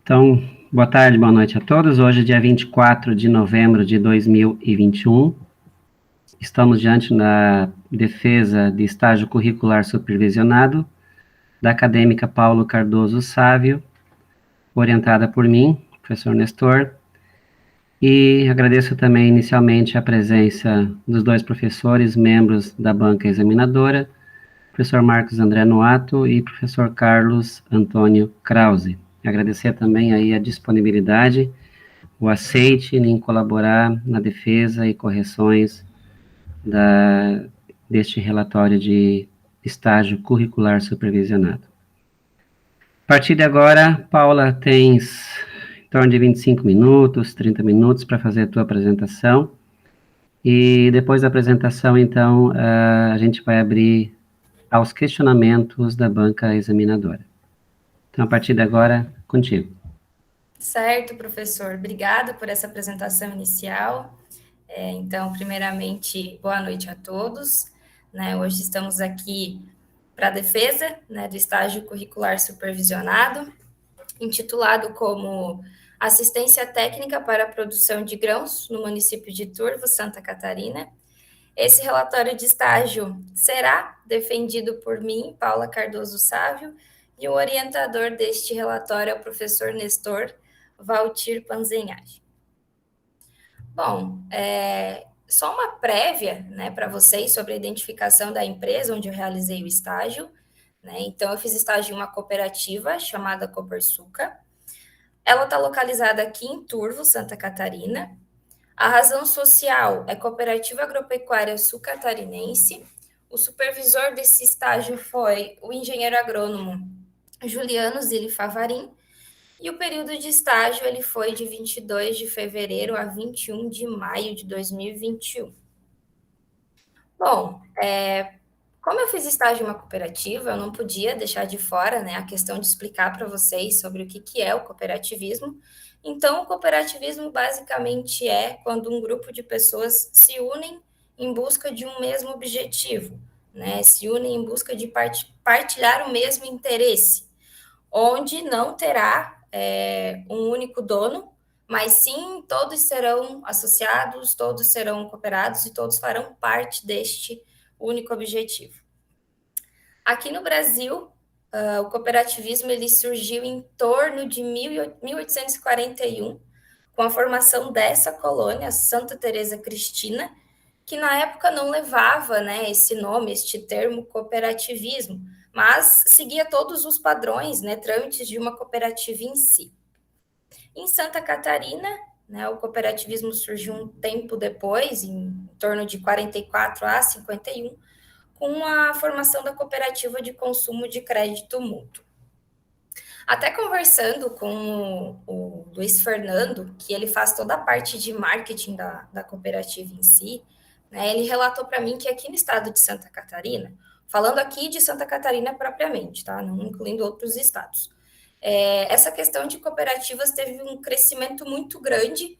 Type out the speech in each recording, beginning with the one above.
Então, boa tarde, boa noite a todos. Hoje, dia 24 de novembro de 2021, estamos diante da defesa de estágio curricular supervisionado da acadêmica Paulo Cardoso Sávio, orientada por mim, professor Nestor, e agradeço também inicialmente a presença dos dois professores, membros da banca examinadora, professor Marcos André Noato e professor Carlos Antônio Krause. Agradecer também aí a disponibilidade, o aceite em colaborar na defesa e correções deste relatório de estágio curricular supervisionado. A partir de agora, Paula, tens em torno de 25 minutos, 30 minutos para fazer a tua apresentação. E depois da apresentação, então, a gente vai abrir aos questionamentos da banca examinadora. Então, a partir de agora, contigo. Certo, professor. Obrigada por essa apresentação inicial. Então, primeiramente, boa noite a todos. Hoje estamos aqui para a defesa do estágio curricular supervisionado, intitulado como Assistência Técnica para a Produção de Grãos no município de Turvo, Santa Catarina. Esse relatório de estágio será defendido por mim, Paula Cardoso Sávio, e o orientador deste relatório é o professor Nestor Valtir Panzenhage. Bom, só uma prévia para vocês sobre a identificação da empresa onde eu realizei o estágio. Então, eu fiz estágio em uma cooperativa chamada Copersuca. Ela está localizada aqui em Turvo, Santa Catarina. A razão social é Cooperativa Agropecuária Sul-Catarinense. O supervisor desse estágio foi o engenheiro agrônomo Juliano Zilli Favarin. E o período de estágio ele foi de 22 de fevereiro a 21 de maio de 2021. Bom, como eu fiz estágio em uma cooperativa, eu não podia deixar de fora a questão de explicar para vocês sobre o que é o cooperativismo. Então, o cooperativismo basicamente é quando um grupo de pessoas se unem em busca de um mesmo objetivo, se unem em busca de partilhar o mesmo interesse, onde não terá um único dono, mas sim todos serão associados, todos serão cooperados e todos farão parte deste único objetivo. Aqui no Brasil, o cooperativismo ele surgiu em torno de 1841, com a formação dessa colônia, Santa Teresa Cristina, que na época não levava esse nome, este termo cooperativismo, mas seguia todos os padrões, trâmites de uma cooperativa em si. Em Santa Catarina, o cooperativismo surgiu um tempo depois, em torno de 44 a 51, com a formação da cooperativa de consumo de crédito mútuo. Até conversando com o Luiz Fernando, que ele faz toda a parte de marketing da cooperativa em si, ele relatou para mim que aqui no estado de Santa Catarina, falando aqui de Santa Catarina propriamente, tá? Não incluindo outros estados, essa questão de cooperativas teve um crescimento muito grande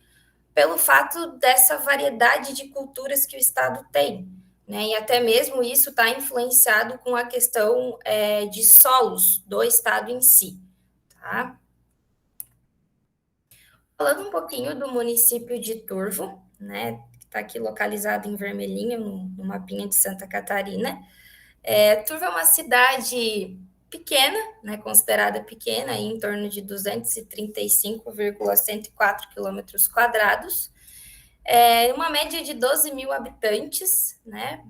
pelo fato dessa variedade de culturas que o estado tem, e até mesmo isso está influenciado com a questão de solos do estado em si. Tá? Falando um pouquinho do município de Turvo, que está aqui localizado em vermelhinho, no mapinha de Santa Catarina. Turvo é uma cidade pequena, considerada pequena, em torno de 235,104 quilômetros quadrados, uma média de 12 mil habitantes,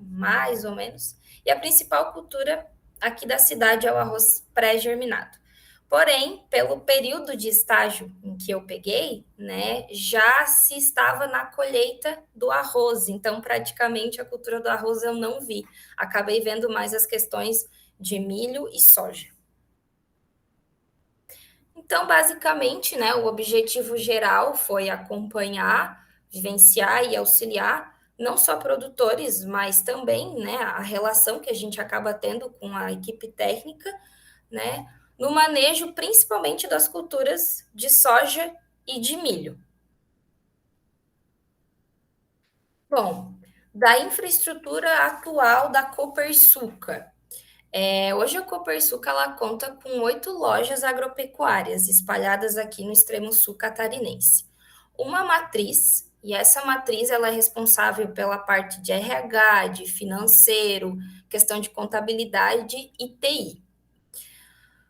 mais ou menos, e a principal cultura aqui da cidade é o arroz pré-germinado. Porém, pelo período de estágio em que eu peguei, já se estava na colheita do arroz, então praticamente a cultura do arroz eu não vi. Acabei vendo mais as questões de milho e soja. Então, basicamente, o objetivo geral foi acompanhar, vivenciar e auxiliar não só produtores, mas também a relação que a gente acaba tendo com a equipe técnica, no manejo principalmente das culturas de soja e de milho. Bom, da infraestrutura atual da Copersuca. Hoje a Copersucar ela conta com 8 lojas agropecuárias espalhadas aqui no extremo sul catarinense. Uma matriz, e essa matriz ela é responsável pela parte de RH, de financeiro, questão de contabilidade e TI.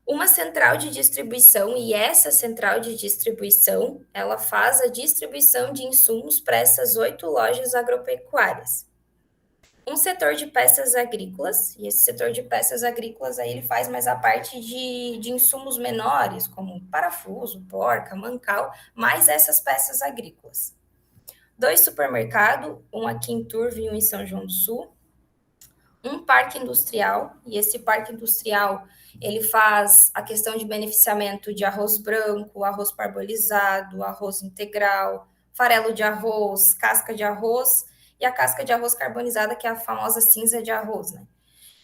Uma central de distribuição, e essa central de distribuição, ela faz a distribuição de insumos para essas 8 lojas agropecuárias. Um setor de peças agrícolas, e esse setor de peças agrícolas aí ele faz mais a parte de insumos menores, como parafuso, porca, mancal, mais essas peças agrícolas. 2 supermercados, um aqui em Turvo e um em São João do Sul. Um parque industrial, e esse parque industrial ele faz a questão de beneficiamento de arroz branco, arroz parbolizado, arroz integral, farelo de arroz, casca de arroz e a casca de arroz carbonizada, que é a famosa cinza de arroz, né?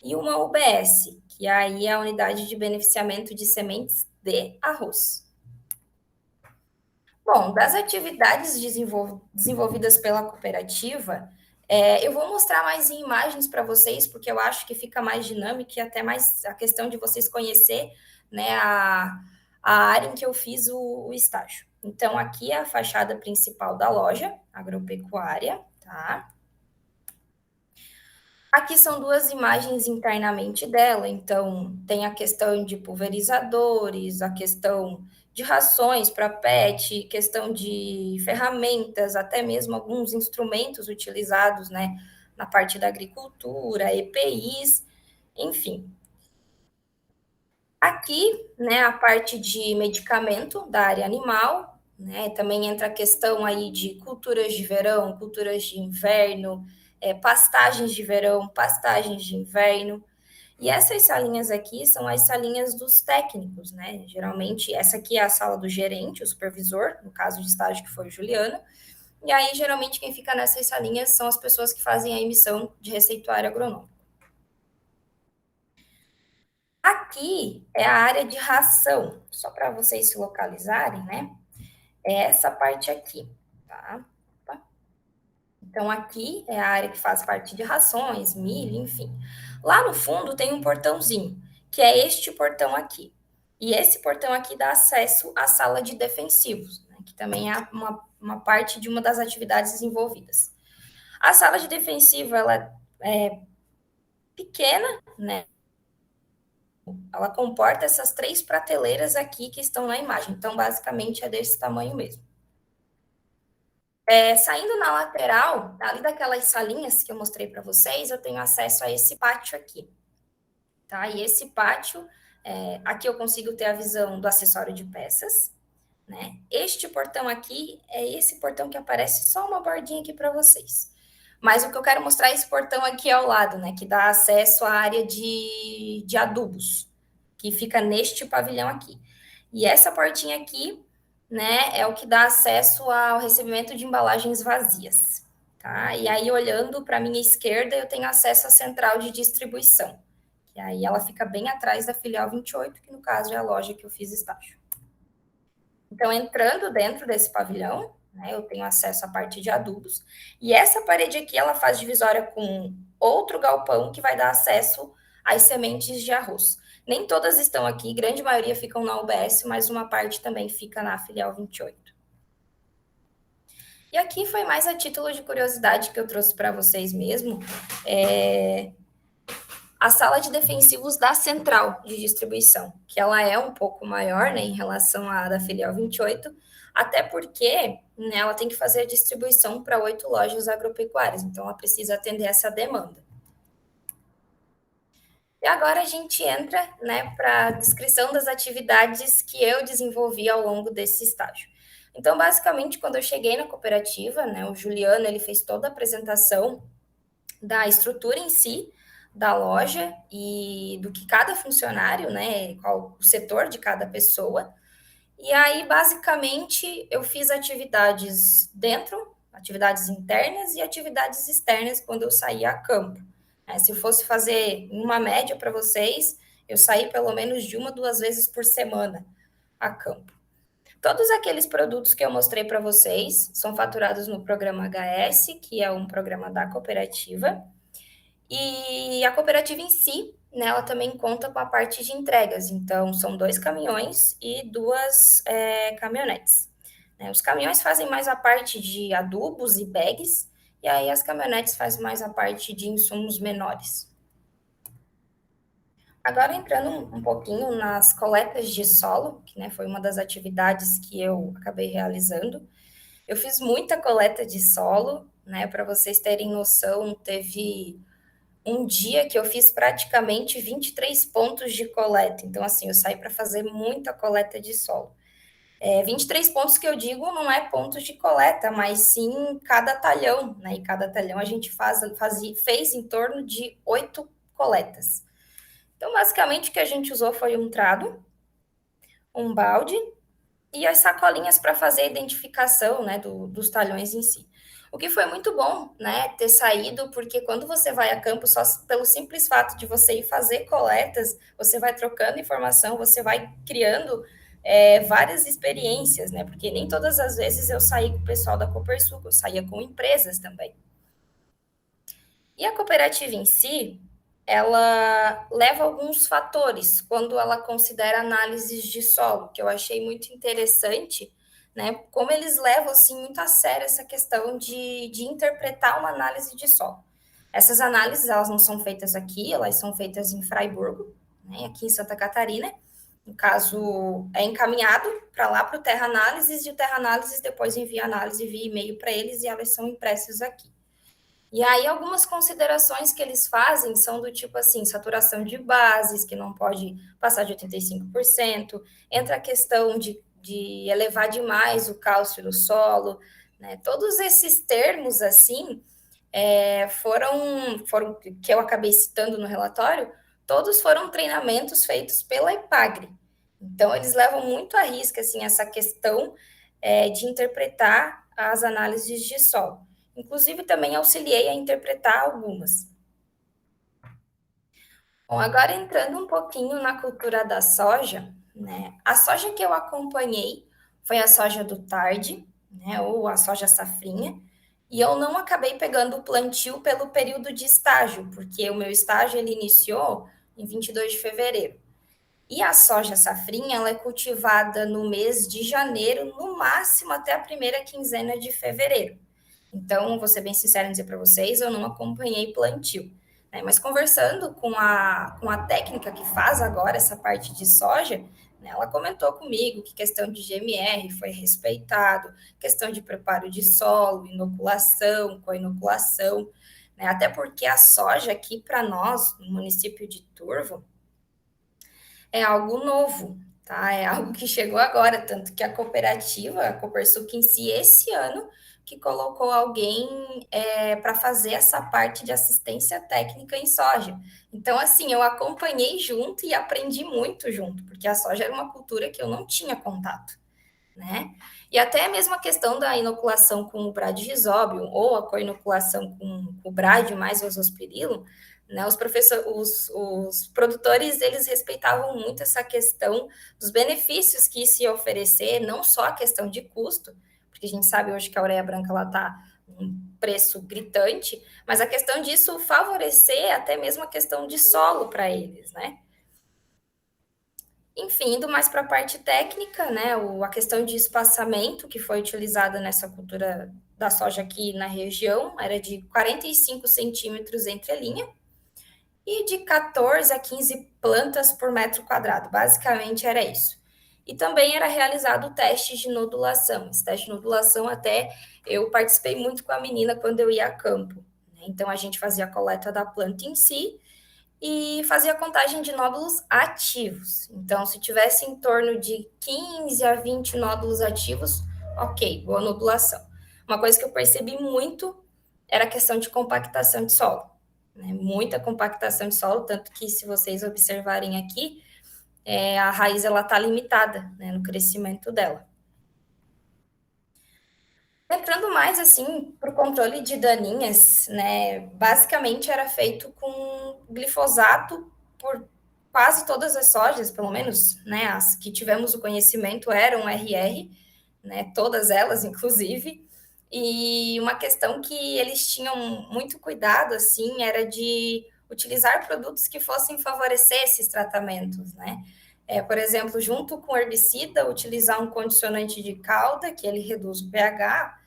E uma UBS, que aí é a unidade de beneficiamento de sementes de arroz. Bom, das atividades desenvolvidas pela cooperativa, eu vou mostrar mais em imagens para vocês, porque eu acho que fica mais dinâmico e até mais a questão de vocês conhecer, né, a área em que eu fiz o estágio. Então, aqui é a fachada principal da loja agropecuária, tá? Aqui são 2 imagens internamente dela, então tem a questão de pulverizadores, a questão de rações para pet, questão de ferramentas, até mesmo alguns instrumentos utilizados, né, na parte da agricultura, EPIs, enfim. Aqui, né, a parte de medicamento da área animal, né, também entra a questão aí de culturas de verão, culturas de inverno, pastagens de verão, pastagens de inverno. E essas salinhas aqui são as salinhas dos técnicos, né? Geralmente, essa aqui é a sala do gerente, o supervisor, no caso de estágio que foi o Juliano. E aí, geralmente, quem fica nessas salinhas são as pessoas que fazem a emissão de receituário agronômico. Aqui é a área de ração, só para vocês se localizarem, né? É essa parte aqui, tá? Então, aqui é a área que faz parte de rações, milho, enfim. Lá no fundo tem um portãozinho, que é este portão aqui. E esse portão aqui dá acesso à sala de defensivos, né? Que também é uma parte de uma das atividades desenvolvidas. A sala de defensivo, ela é pequena, né? Ela comporta essas 3 prateleiras aqui que estão na imagem. Então, basicamente, é desse tamanho mesmo. Saindo na lateral, ali daquelas salinhas que eu mostrei para vocês, eu tenho acesso a esse pátio aqui. Tá? E esse pátio, aqui eu consigo ter a visão do acessório de peças. Né? Este portão aqui é esse portão que aparece só uma bordinha aqui para vocês. Mas o que eu quero mostrar é esse portão aqui ao lado, né? Que dá acesso à área de adubos, que fica neste pavilhão aqui. E essa portinha aqui, né, é o que dá acesso ao recebimento de embalagens vazias, tá? E aí, olhando para a minha esquerda, eu tenho acesso à central de distribuição, que aí ela fica bem atrás da filial 28, que no caso é a loja que eu fiz estágio. Então, entrando dentro desse pavilhão, né, eu tenho acesso à parte de adubos, e essa parede aqui, ela faz divisória com outro galpão que vai dar acesso às sementes de arroz. Nem todas estão aqui, grande maioria ficam na UBS, mas uma parte também fica na filial 28. E aqui foi mais a título de curiosidade que eu trouxe para vocês mesmo, a sala de defensivos da central de distribuição, que ela é um pouco maior, né, em relação à da filial 28, até porque, né, ela tem que fazer a distribuição para 8 lojas agropecuárias, então ela precisa atender essa demanda. E agora a gente entra, né, para a descrição das atividades que eu desenvolvi ao longo desse estágio. Então, basicamente, quando eu cheguei na cooperativa, né, o Juliano ele fez toda a apresentação da estrutura em si, da loja e do que cada funcionário, né, qual o setor de cada pessoa. E aí, basicamente, eu fiz atividades dentro, atividades internas e atividades externas quando eu saía a campo. Se eu fosse fazer uma média para vocês, eu saí pelo menos de 1, 2 vezes por semana a campo. Todos aqueles produtos que eu mostrei para vocês são faturados no programa HS, que é um programa da cooperativa. E a cooperativa em si, né, ela também conta com a parte de entregas, então são 2 caminhões e 2 caminhonetes. Né? Os caminhões fazem mais a parte de adubos e bags, e aí as caminhonetes fazem mais a parte de insumos menores. Agora entrando um pouquinho nas coletas de solo, que né, foi uma das atividades que eu acabei realizando. Eu fiz muita coleta de solo, né? Para vocês terem noção, teve um dia que eu fiz praticamente 23 pontos de coleta. Então, assim, eu saí para fazer muita coleta de solo. 23 pontos que eu digo não é pontos de coleta, mas sim cada talhão, né? E cada talhão a gente fez em torno de 8 coletas. Então, basicamente, o que a gente usou foi um trado, um balde e as sacolinhas para fazer a identificação, né, dos talhões em si. O que foi muito bom, né, ter saído, porque quando você vai a campo, só pelo simples fato de você ir fazer coletas, você vai trocando informação, você vai criando várias experiências, né, porque nem todas as vezes eu saí com o pessoal da Copersuco, eu saía com empresas também. E a cooperativa em si, ela leva alguns fatores quando ela considera análises de solo, que eu achei muito interessante, né? Como eles levam assim muito a sério essa questão de interpretar uma análise de solo. Essas análises elas não são feitas aqui, elas são feitas em Fraiburgo, né? Aqui em Santa Catarina. No caso, é encaminhado para lá para o Terra Análises e o Terra Análises depois envia análise via e-mail para eles e elas são impressas aqui. E aí, algumas considerações que eles fazem são do tipo assim, saturação de bases, que não pode passar de 85%, entra a questão de elevar demais o cálcio do solo, né? Todos esses termos, assim, foram, que eu acabei citando no relatório, todos foram treinamentos feitos pela EPAGRE. Então, eles levam muito à risca, assim, essa questão de interpretar as análises de solo. Inclusive, também auxiliei a interpretar algumas. Bom, agora entrando um pouquinho na cultura da soja, né? A soja que eu acompanhei foi a soja do tarde, né? Ou a soja safrinha. E eu não acabei pegando o plantio pelo período de estágio, porque o meu estágio ele iniciou em 22 de fevereiro. E a soja safrinha, ela é cultivada no mês de janeiro, no máximo até a primeira quinzena de fevereiro. Então, vou ser bem sincera em dizer para vocês, eu não acompanhei plantio. Né? Mas conversando com a técnica que faz agora essa parte de soja, né, ela comentou comigo que questão de GMR foi respeitado, questão de preparo de solo, inoculação, co-inoculação, né? Até porque a soja aqui para nós, no município de Turvo, é algo novo, tá? É algo que chegou agora, tanto que a cooperativa, a Copersuc em si, esse ano, que colocou alguém para fazer essa parte de assistência técnica em soja. Então, assim, eu acompanhei junto e aprendi muito junto, porque a soja era uma cultura que eu não tinha contato, né? E até mesmo a questão da inoculação com o Bradyrhizobium ou a co-inoculação com o Brad mais o Azospirillum, né? Os produtores eles respeitavam muito essa questão dos benefícios que isso ia oferecer, não só a questão de custo, porque a gente sabe hoje que a ureia branca ela está um preço gritante, mas a questão disso favorecer até mesmo a questão de solo para eles, né? Enfim, indo mais para a parte técnica, né, a questão de espaçamento que foi utilizada nessa cultura da soja aqui na região era de 45 centímetros entre a linha e de 14 a 15 plantas por metro quadrado. Basicamente era isso. E também era realizado o teste de nodulação. Esse teste de nodulação até eu participei muito com a menina quando eu ia a campo. Né? Então a gente fazia a coleta da planta em si e fazia a contagem de nódulos ativos. Então, se tivesse em torno de 15 a 20 nódulos ativos, ok, boa nodulação. Uma coisa que eu percebi muito era a questão de compactação de solo. Né? Muita compactação de solo, tanto que se vocês observarem aqui, a raiz ela está limitada, né, no crescimento dela. Entrando mais assim para o controle de daninhas, né? Basicamente era feito com glifosato por quase todas as sojas, pelo menos, né? As que tivemos o conhecimento eram RR, né? Todas elas, inclusive. E uma questão que eles tinham muito cuidado, assim, era de utilizar produtos que fossem favorecer esses tratamentos, né? Por exemplo, junto com o herbicida, utilizar um condicionante de cauda, que ele reduz o pH,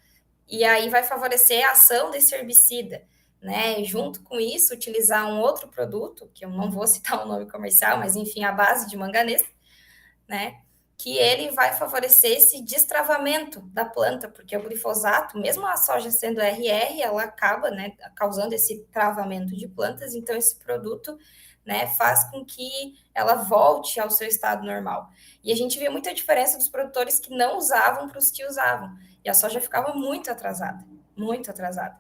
e aí vai favorecer a ação desse herbicida, né? E junto com isso, utilizar um outro produto, que eu não vou citar o nome comercial, mas enfim, a base de manganês, né? Que ele vai favorecer esse destravamento da planta, porque o glifosato, mesmo a soja sendo RR, ela acaba, né, causando esse travamento de plantas, então esse produto, né, faz com que ela volte ao seu estado normal. E a gente vê muita diferença dos produtores que não usavam para os que usavam, e a soja ficava muito atrasada, muito atrasada.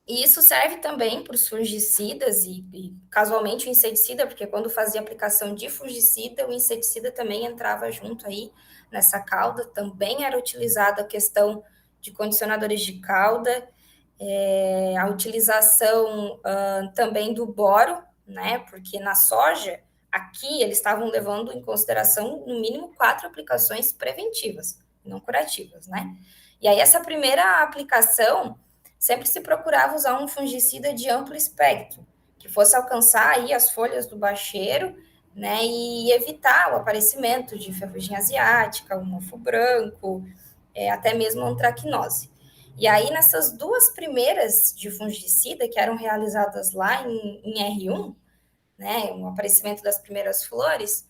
E isso serve também para os fungicidas e casualmente o inseticida, porque quando fazia aplicação de fungicida, o inseticida também entrava junto aí nessa cauda, também era utilizada a questão de condicionadores de cauda, a utilização também do boro, né? Porque na soja, aqui eles estavam levando em consideração no mínimo 4 aplicações preventivas, não curativas, né? E aí essa primeira aplicação sempre se procurava usar um fungicida de amplo espectro, que fosse alcançar aí as folhas do bacheiro, né, e evitar o aparecimento de ferrugem asiática, o mofo branco, até mesmo antracnose. E aí, nessas duas primeiras de fungicida, que eram realizadas lá em R1, né, o aparecimento das primeiras flores,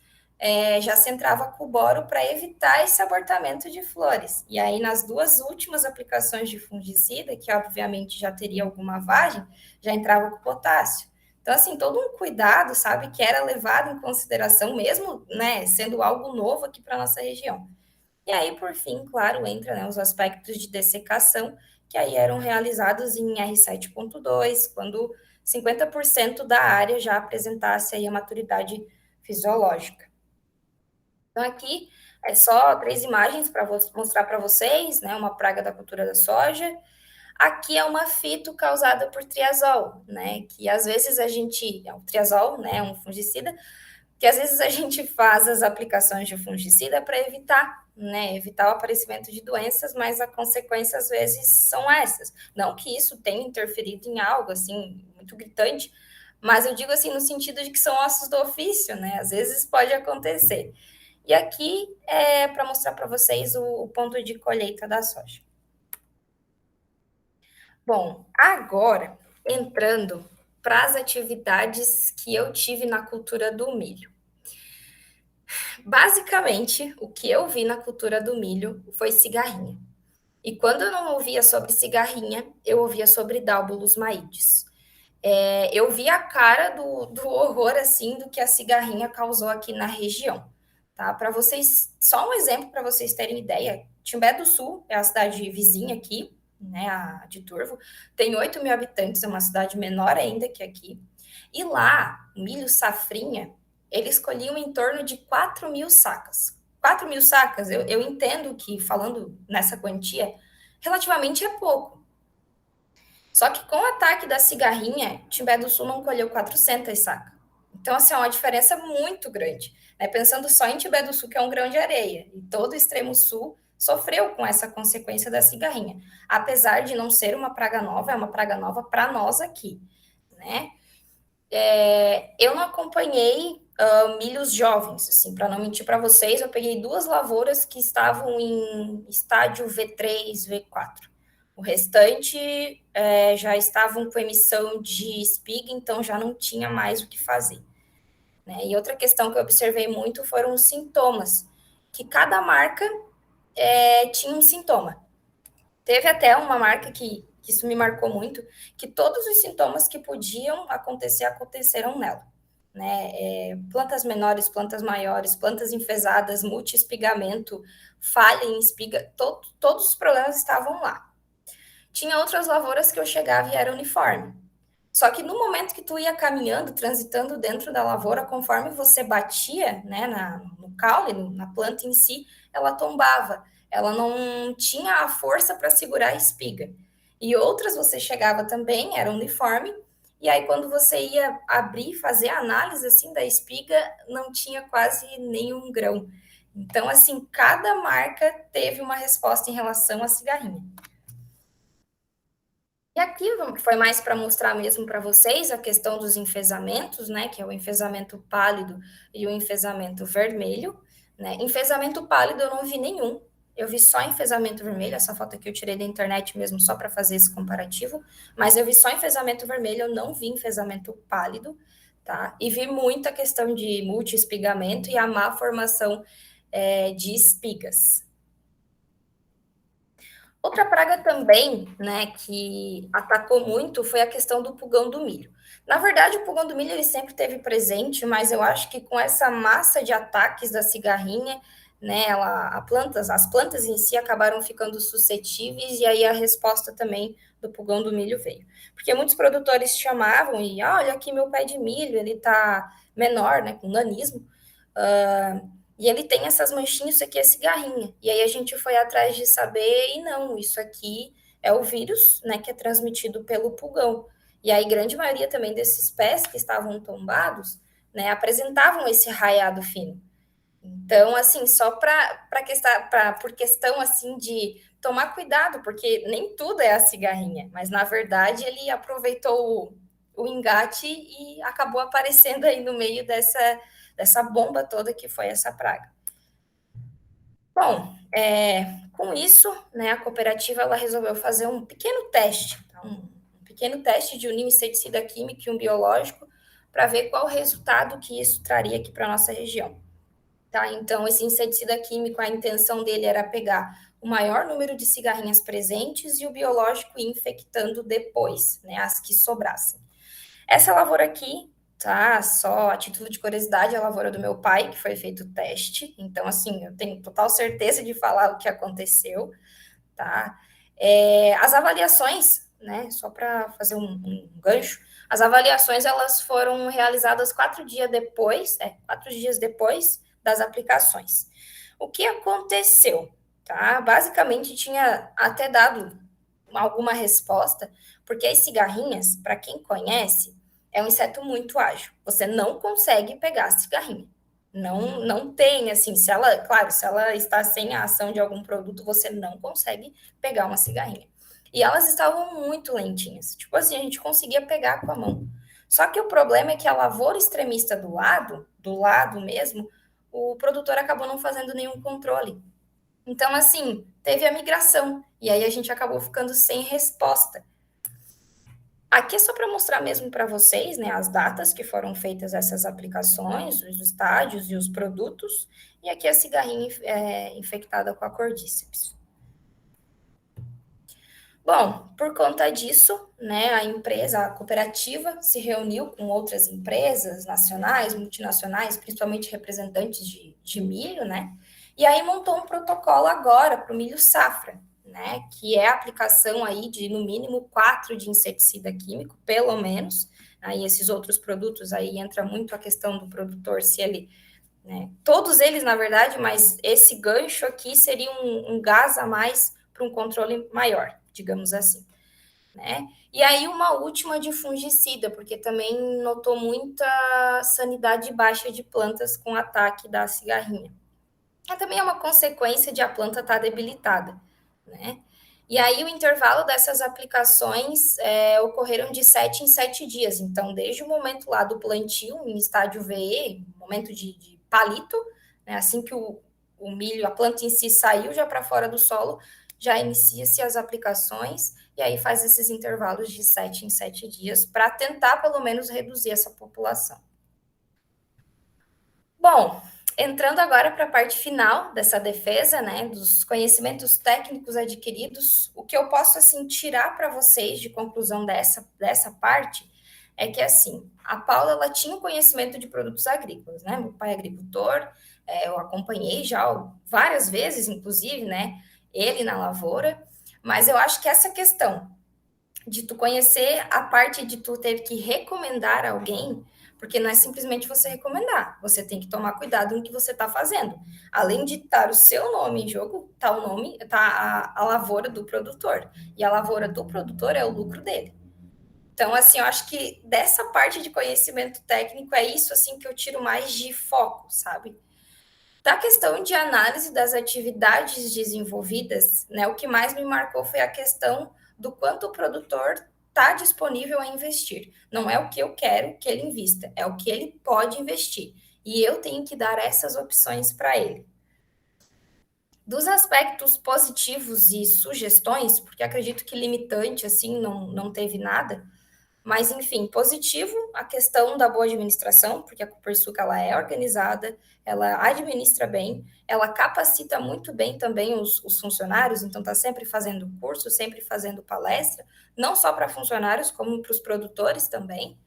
já se entrava com o boro para evitar esse abortamento de flores. E aí, nas duas últimas aplicações de fungicida, que obviamente já teria alguma vagem, já entrava com potássio. Então, assim, todo um cuidado, sabe, que era levado em consideração, mesmo, né, sendo algo novo aqui para a nossa região. E aí, por fim, claro, entra, né, os aspectos de dessecação, que aí eram realizados em R7.2, quando 50% da área já apresentasse aí a maturidade fisiológica. Então, aqui é só 3 imagens para mostrar para vocês, né, uma praga da cultura da soja. Aqui é uma fito causada por triazol, né, que às vezes a gente, o triazol, né, é um fungicida, que às vezes a gente faz as aplicações de fungicida para evitar, né, evitar o aparecimento de doenças, mas a consequência às vezes são essas. Não que isso tenha interferido em algo assim muito gritante, mas eu digo assim no sentido de que são ossos do ofício, né? Às vezes pode acontecer. E aqui é para mostrar para vocês o ponto de colheita da soja. Bom, agora entrando para as atividades que eu tive na cultura do milho. Basicamente, o que eu vi na cultura do milho foi cigarrinha. E quando eu não ouvia sobre cigarrinha, eu ouvia sobre Dálbulos maides. Eu vi a cara do horror, assim, do que a cigarrinha causou aqui na região. Tá? Para vocês, só um exemplo para vocês terem ideia. Timbé do Sul é a cidade vizinha aqui, né, a de Turvo. Tem 8 mil habitantes, é uma cidade menor ainda que aqui. E lá, o milho safrinha, eles colhiam em torno de 4 mil sacas. 4 mil sacas, eu entendo que, falando nessa quantia, relativamente é pouco. Só que com o ataque da cigarrinha, Timbé do Sul não colheu 400 sacas. Então, assim, é uma diferença muito grande. Né? Pensando só em Timbé do Sul, que é um grão de areia, e todo o extremo sul sofreu com essa consequência da cigarrinha. Apesar de não ser uma praga nova, é uma praga nova para nós aqui. Né? Eu não acompanhei milhos jovens, assim, para não mentir para vocês, eu peguei 2 lavouras que estavam em estágio V3, V4. O restante já estavam com emissão de espiga, então já não tinha mais o que fazer. Né? E outra questão que eu observei muito foram os sintomas, que cada marca tinha um sintoma. Teve até uma marca que isso me marcou muito, que todos os sintomas que podiam acontecer, aconteceram nela. Né? Plantas menores, plantas maiores, plantas enfesadas, multi-espigamento, falha em espiga, todos os problemas estavam lá. Tinha outras lavouras que eu chegava e era uniforme. Só que no momento que tu ia caminhando, transitando dentro da lavoura, conforme você batia, né, no caule, na planta em si, ela tombava. Ela não tinha a força para segurar a espiga. E outras você chegava também, era uniforme, e aí quando você ia abrir, fazer a análise assim da espiga, não tinha quase nenhum grão. Então, assim, cada marca teve uma resposta em relação à cigarrinha. E aqui foi mais para mostrar mesmo para vocês a questão dos enfesamentos, né, que é o enfesamento pálido e o enfesamento vermelho, né? Enfesamento pálido eu não vi nenhum, eu vi só enfesamento vermelho, essa foto aqui eu tirei da internet mesmo só para fazer esse comparativo, mas eu vi só enfesamento vermelho, eu não vi enfesamento pálido, tá? E vi muita questão de multi-espigamento e a má formação de espigas. Outra praga também, né, que atacou muito foi a questão do pulgão do milho. Na verdade, o pulgão do milho ele sempre teve presente, mas eu acho que com essa massa de ataques da cigarrinha, né, as plantas em si acabaram ficando suscetíveis e aí a resposta também do pulgão do milho veio. Porque muitos produtores chamavam e, olha aqui meu pé de milho, ele tá menor, né, com nanismo, e ele tem essas manchinhas, isso aqui é cigarrinha. E aí a gente foi atrás de saber, e não, isso aqui é o vírus, né, que é transmitido pelo pulgão. E aí, grande maioria também desses pés que estavam tombados, né, apresentavam esse raiado fino. Então, assim, só por questão assim de tomar cuidado, porque nem tudo é a cigarrinha, mas na verdade ele aproveitou o engate e acabou aparecendo aí no meio dessa bomba toda que foi essa praga. Bom, com isso, né, a cooperativa ela resolveu fazer um pequeno teste, tá? Um pequeno teste de unir um inseticida químico e um biológico para ver qual o resultado que isso traria aqui para a nossa região. Tá? Então, esse inseticida químico, a intenção dele era pegar o maior número de cigarrinhas presentes e o biológico ir infectando depois, né, as que sobrassem. Essa lavoura aqui, tá? Só a título de curiosidade, é a lavoura do meu pai, que foi feito o teste. Então, assim, eu tenho total certeza de falar o que aconteceu, tá? As avaliações, né? Só para fazer um gancho, as avaliações elas foram realizadas 4 dias depois das aplicações. O que aconteceu? Tá? Basicamente tinha até dado alguma resposta, porque as cigarrinhas, para quem conhece, é um inseto muito ágil. Você não consegue pegar a cigarrinha. Não tem, assim, claro, se ela está sem a ação de algum produto, você não consegue pegar uma cigarrinha. E elas estavam muito lentinhas. Tipo assim, a gente conseguia pegar com a mão. Só que o problema é que a lavoura extremista do lado mesmo, o produtor acabou não fazendo nenhum controle. Então, assim, teve a migração. E aí a gente acabou ficando sem resposta. Aqui é só para mostrar mesmo para vocês, né, as datas que foram feitas essas aplicações, os estádios e os produtos. E aqui a cigarrinha infectada com a cordíceps. Bom, por conta disso, né, a cooperativa, se reuniu com outras empresas nacionais, multinacionais, principalmente representantes de milho, né? E aí montou um protocolo agora para o milho safra, né? Que é a aplicação aí de, no mínimo, 4 de inseticida químico, pelo menos. Aí esses outros produtos aí entra muito a questão do produtor, se ele né? Todos eles, na verdade, mas esse gancho aqui seria um gás a mais para um controle maior, digamos assim. Né? E aí uma última de fungicida, porque também notou muita sanidade baixa de plantas com ataque da cigarrinha. Também é uma consequência de a planta estar debilitada. Né? E aí o intervalo dessas aplicações ocorreram de 7 em 7 dias. Então, desde o momento lá do plantio, em estágio VE, momento de palito, né, assim que o milho, a planta em si saiu já para fora do solo, já inicia-se as aplicações e aí faz esses intervalos de 7 em 7 dias para tentar, pelo menos, reduzir essa população. Bom, entrando agora para a parte final dessa defesa, né, dos conhecimentos técnicos adquiridos, o que eu posso, assim, tirar para vocês de conclusão dessa parte é que, assim, a Paula, ela tinha um conhecimento de produtos agrícolas, né, meu pai é agricultor, eu acompanhei já várias vezes, inclusive, né, ele na lavoura, mas eu acho que essa questão de tu conhecer a parte de tu ter que recomendar alguém, porque não é simplesmente você recomendar, você tem que tomar cuidado no que você está fazendo. Além de estar o seu nome em jogo, está o nome, tá a lavoura do produtor. E a lavoura do produtor é o lucro dele. Então, assim, eu acho que dessa parte de conhecimento técnico é isso assim que eu tiro mais de foco, sabe? Da questão de análise das atividades desenvolvidas, né, o que mais me marcou foi a questão do quanto o produtor está disponível a investir. Não é o que eu quero que ele invista, é o que ele pode investir. E eu tenho que dar essas opções para ele. Dos aspectos positivos e sugestões, porque acredito que limitante, assim, não teve nada, mas, enfim, positivo a questão da boa administração, porque a Copersuca, ela é organizada, ela administra bem, ela capacita muito bem também os funcionários, então está sempre fazendo curso, sempre fazendo palestra, não só para funcionários, como para os produtores também.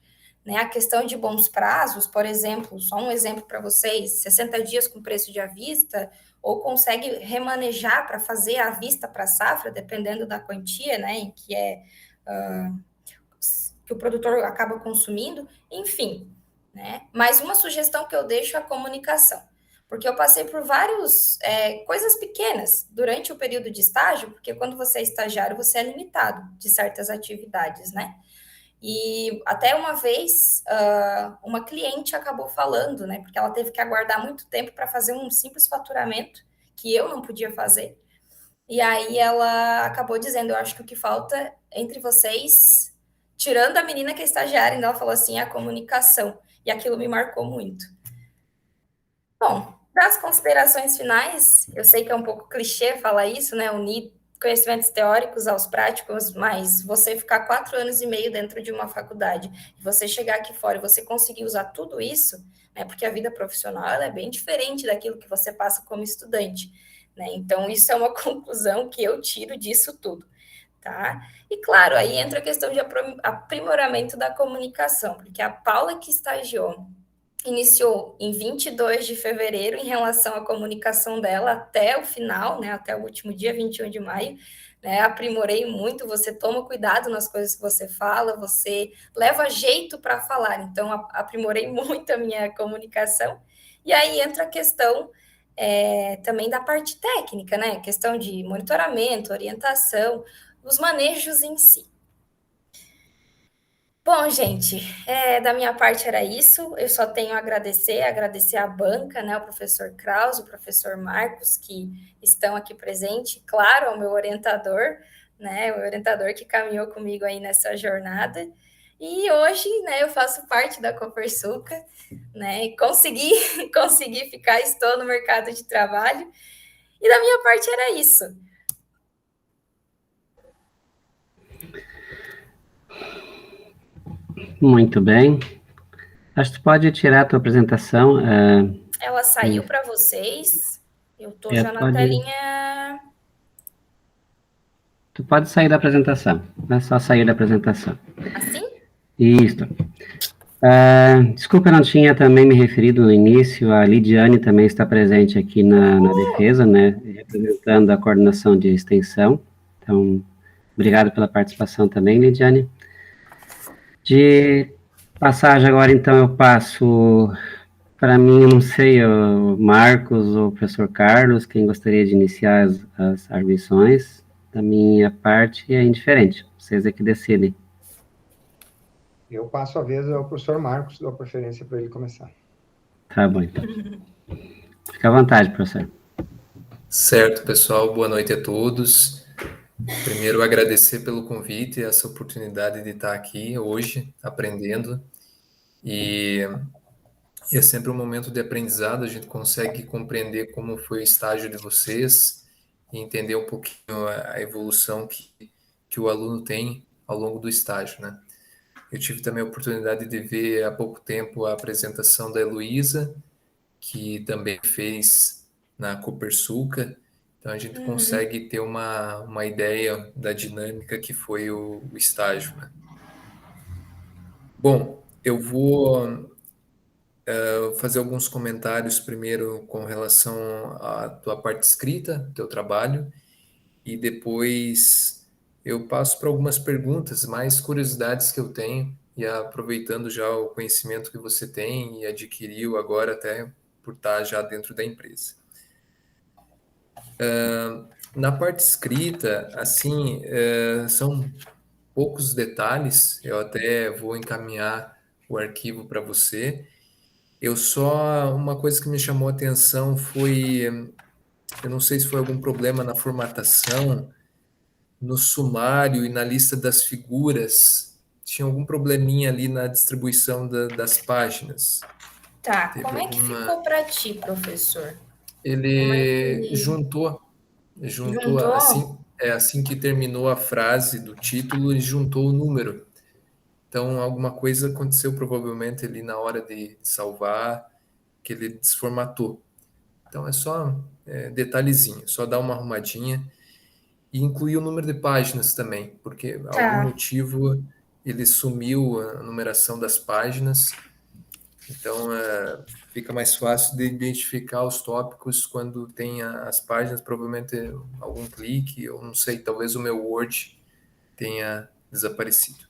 Né? A questão de bons prazos, por exemplo, só um exemplo para vocês, 60 dias com preço de à vista, ou consegue remanejar para fazer à vista para a safra, dependendo da quantia, né, em que que o produtor acaba consumindo, enfim, né? Mas uma sugestão que eu deixo é a comunicação, porque eu passei por várias coisas pequenas durante o período de estágio, porque quando você é estagiário, você é limitado de certas atividades, né? E até uma vez, uma cliente acabou falando, né? Porque ela teve que aguardar muito tempo para fazer um simples faturamento que eu não podia fazer. E aí ela acabou dizendo, eu acho que o que falta entre vocês, tirando a menina que é estagiária, ainda ela falou assim, é a comunicação. E aquilo me marcou muito. Bom, das considerações finais, eu sei que é um pouco clichê falar isso, né? Unir conhecimentos teóricos aos práticos, mas você ficar 4 anos e meio dentro de uma faculdade, e você chegar aqui fora e você conseguir usar tudo isso, né? Porque a vida profissional ela é bem diferente daquilo que você passa como estudante, né? Então, isso é uma conclusão que eu tiro disso tudo. Tá? E claro, aí entra a questão de aprimoramento da comunicação, porque a Paula que estagiou iniciou em 22 de fevereiro em relação à comunicação dela até o final, né, até o último dia, 21 de maio, né, aprimorei muito, você toma cuidado nas coisas que você fala, você leva jeito para falar, então aprimorei muito a minha comunicação, e aí entra a questão também da parte técnica, né, questão de monitoramento, orientação, os manejos em si. Bom, gente, da minha parte era isso. Eu só tenho a agradecer à banca, né, o professor Kraus, o professor Marcos, que estão aqui presentes, claro, ao meu orientador, né, o orientador que caminhou comigo aí nessa jornada. E hoje, né, eu faço parte da Copersuca, né, e consegui ficar, estou no mercado de trabalho. E da minha parte era isso. Muito bem. Acho que tu pode tirar a tua apresentação. Ela saiu para vocês. Eu estou É, já na telinha. Tu pode sair da apresentação. É só sair da apresentação. Assim? Isso. Desculpa, eu não tinha também me referido no início. A Lidiane também está presente aqui na defesa, né? Representando a coordenação de extensão. Então, obrigado pela participação também, Lidiane. De passagem agora, então, eu passo para mim, eu não sei, o Marcos ou o professor Carlos, quem gostaria de iniciar as arguições. Da minha parte é indiferente, vocês é que decidem. Eu passo a vez ao professor Marcos, dou a preferência para ele começar. Tá bom, então. Fica à vontade, professor. Certo, pessoal, boa noite a todos. Primeiro, agradecer pelo convite e essa oportunidade de estar aqui hoje, aprendendo. E é sempre um momento de aprendizado, a gente consegue compreender como foi o estágio de vocês e entender um pouquinho a evolução que o aluno tem ao longo do estágio, né? Eu tive também a oportunidade de ver há pouco tempo a apresentação da Heloísa, que também fez na Copersuca, então a gente consegue ter uma ideia da dinâmica que foi o estágio, né? Bom, eu vou fazer alguns comentários primeiro com relação à tua parte escrita, teu trabalho, e depois eu passo para algumas perguntas, mais curiosidades que eu tenho, e aproveitando já o conhecimento que você tem e adquiriu agora até por estar já dentro da empresa. Na parte escrita, assim, são poucos detalhes, eu até vou encaminhar o arquivo para você. Uma coisa que me chamou a atenção foi, eu não sei se foi algum problema na formatação, no sumário e na lista das figuras tinha algum probleminha ali na distribuição das páginas. Tá, Teve como é que alguma. ficou para ti, professor? Como é Ele que juntou juntou? assim que terminou a frase do título, ele juntou o número. Então, alguma coisa aconteceu provavelmente ali na hora de salvar, que ele desformatou. Então, é só detalhezinho, só dar uma arrumadinha e incluir o número de páginas também, porque algum Tá. motivo ele sumiu a numeração das páginas. Então, fica mais fácil de identificar os tópicos quando tem as páginas, provavelmente algum clique, ou não sei, talvez o meu Word tenha desaparecido.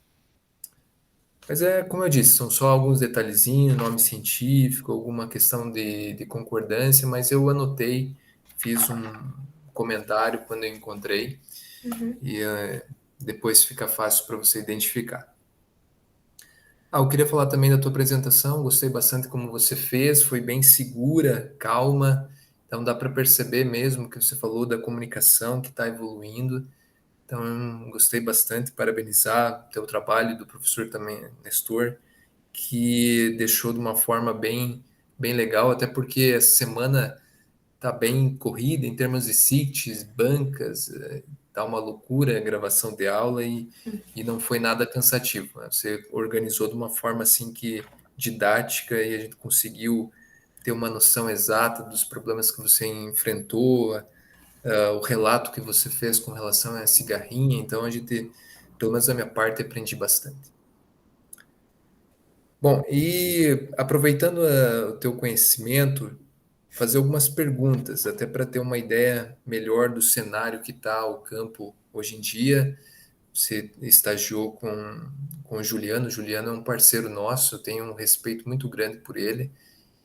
Mas como eu disse, são só alguns detalhezinhos, nome científico, alguma questão de concordância, mas eu anotei, fiz um comentário quando eu encontrei, e depois fica fácil para você identificar. Eu queria falar também da tua apresentação, gostei bastante como você fez, foi bem segura, calma, então dá para perceber mesmo que você falou da comunicação que está evoluindo, então gostei bastante, parabenizar o teu trabalho e do professor também, Nestor, que deixou de uma forma bem legal, até porque essa semana está bem corrida em termos de CITES, bancas, tá uma loucura a gravação de aula e não foi nada cansativo, né? Você organizou de uma forma assim que didática e a gente conseguiu ter uma noção exata dos problemas que você enfrentou, o relato que você fez com relação à cigarrinha, então a gente, pelo menos da minha parte, aprendi bastante. Bom, e aproveitando o teu conhecimento, fazer algumas perguntas, até para ter uma ideia melhor do cenário que está o campo hoje em dia. Você estagiou com o Juliano é um parceiro nosso, eu tenho um respeito muito grande por ele.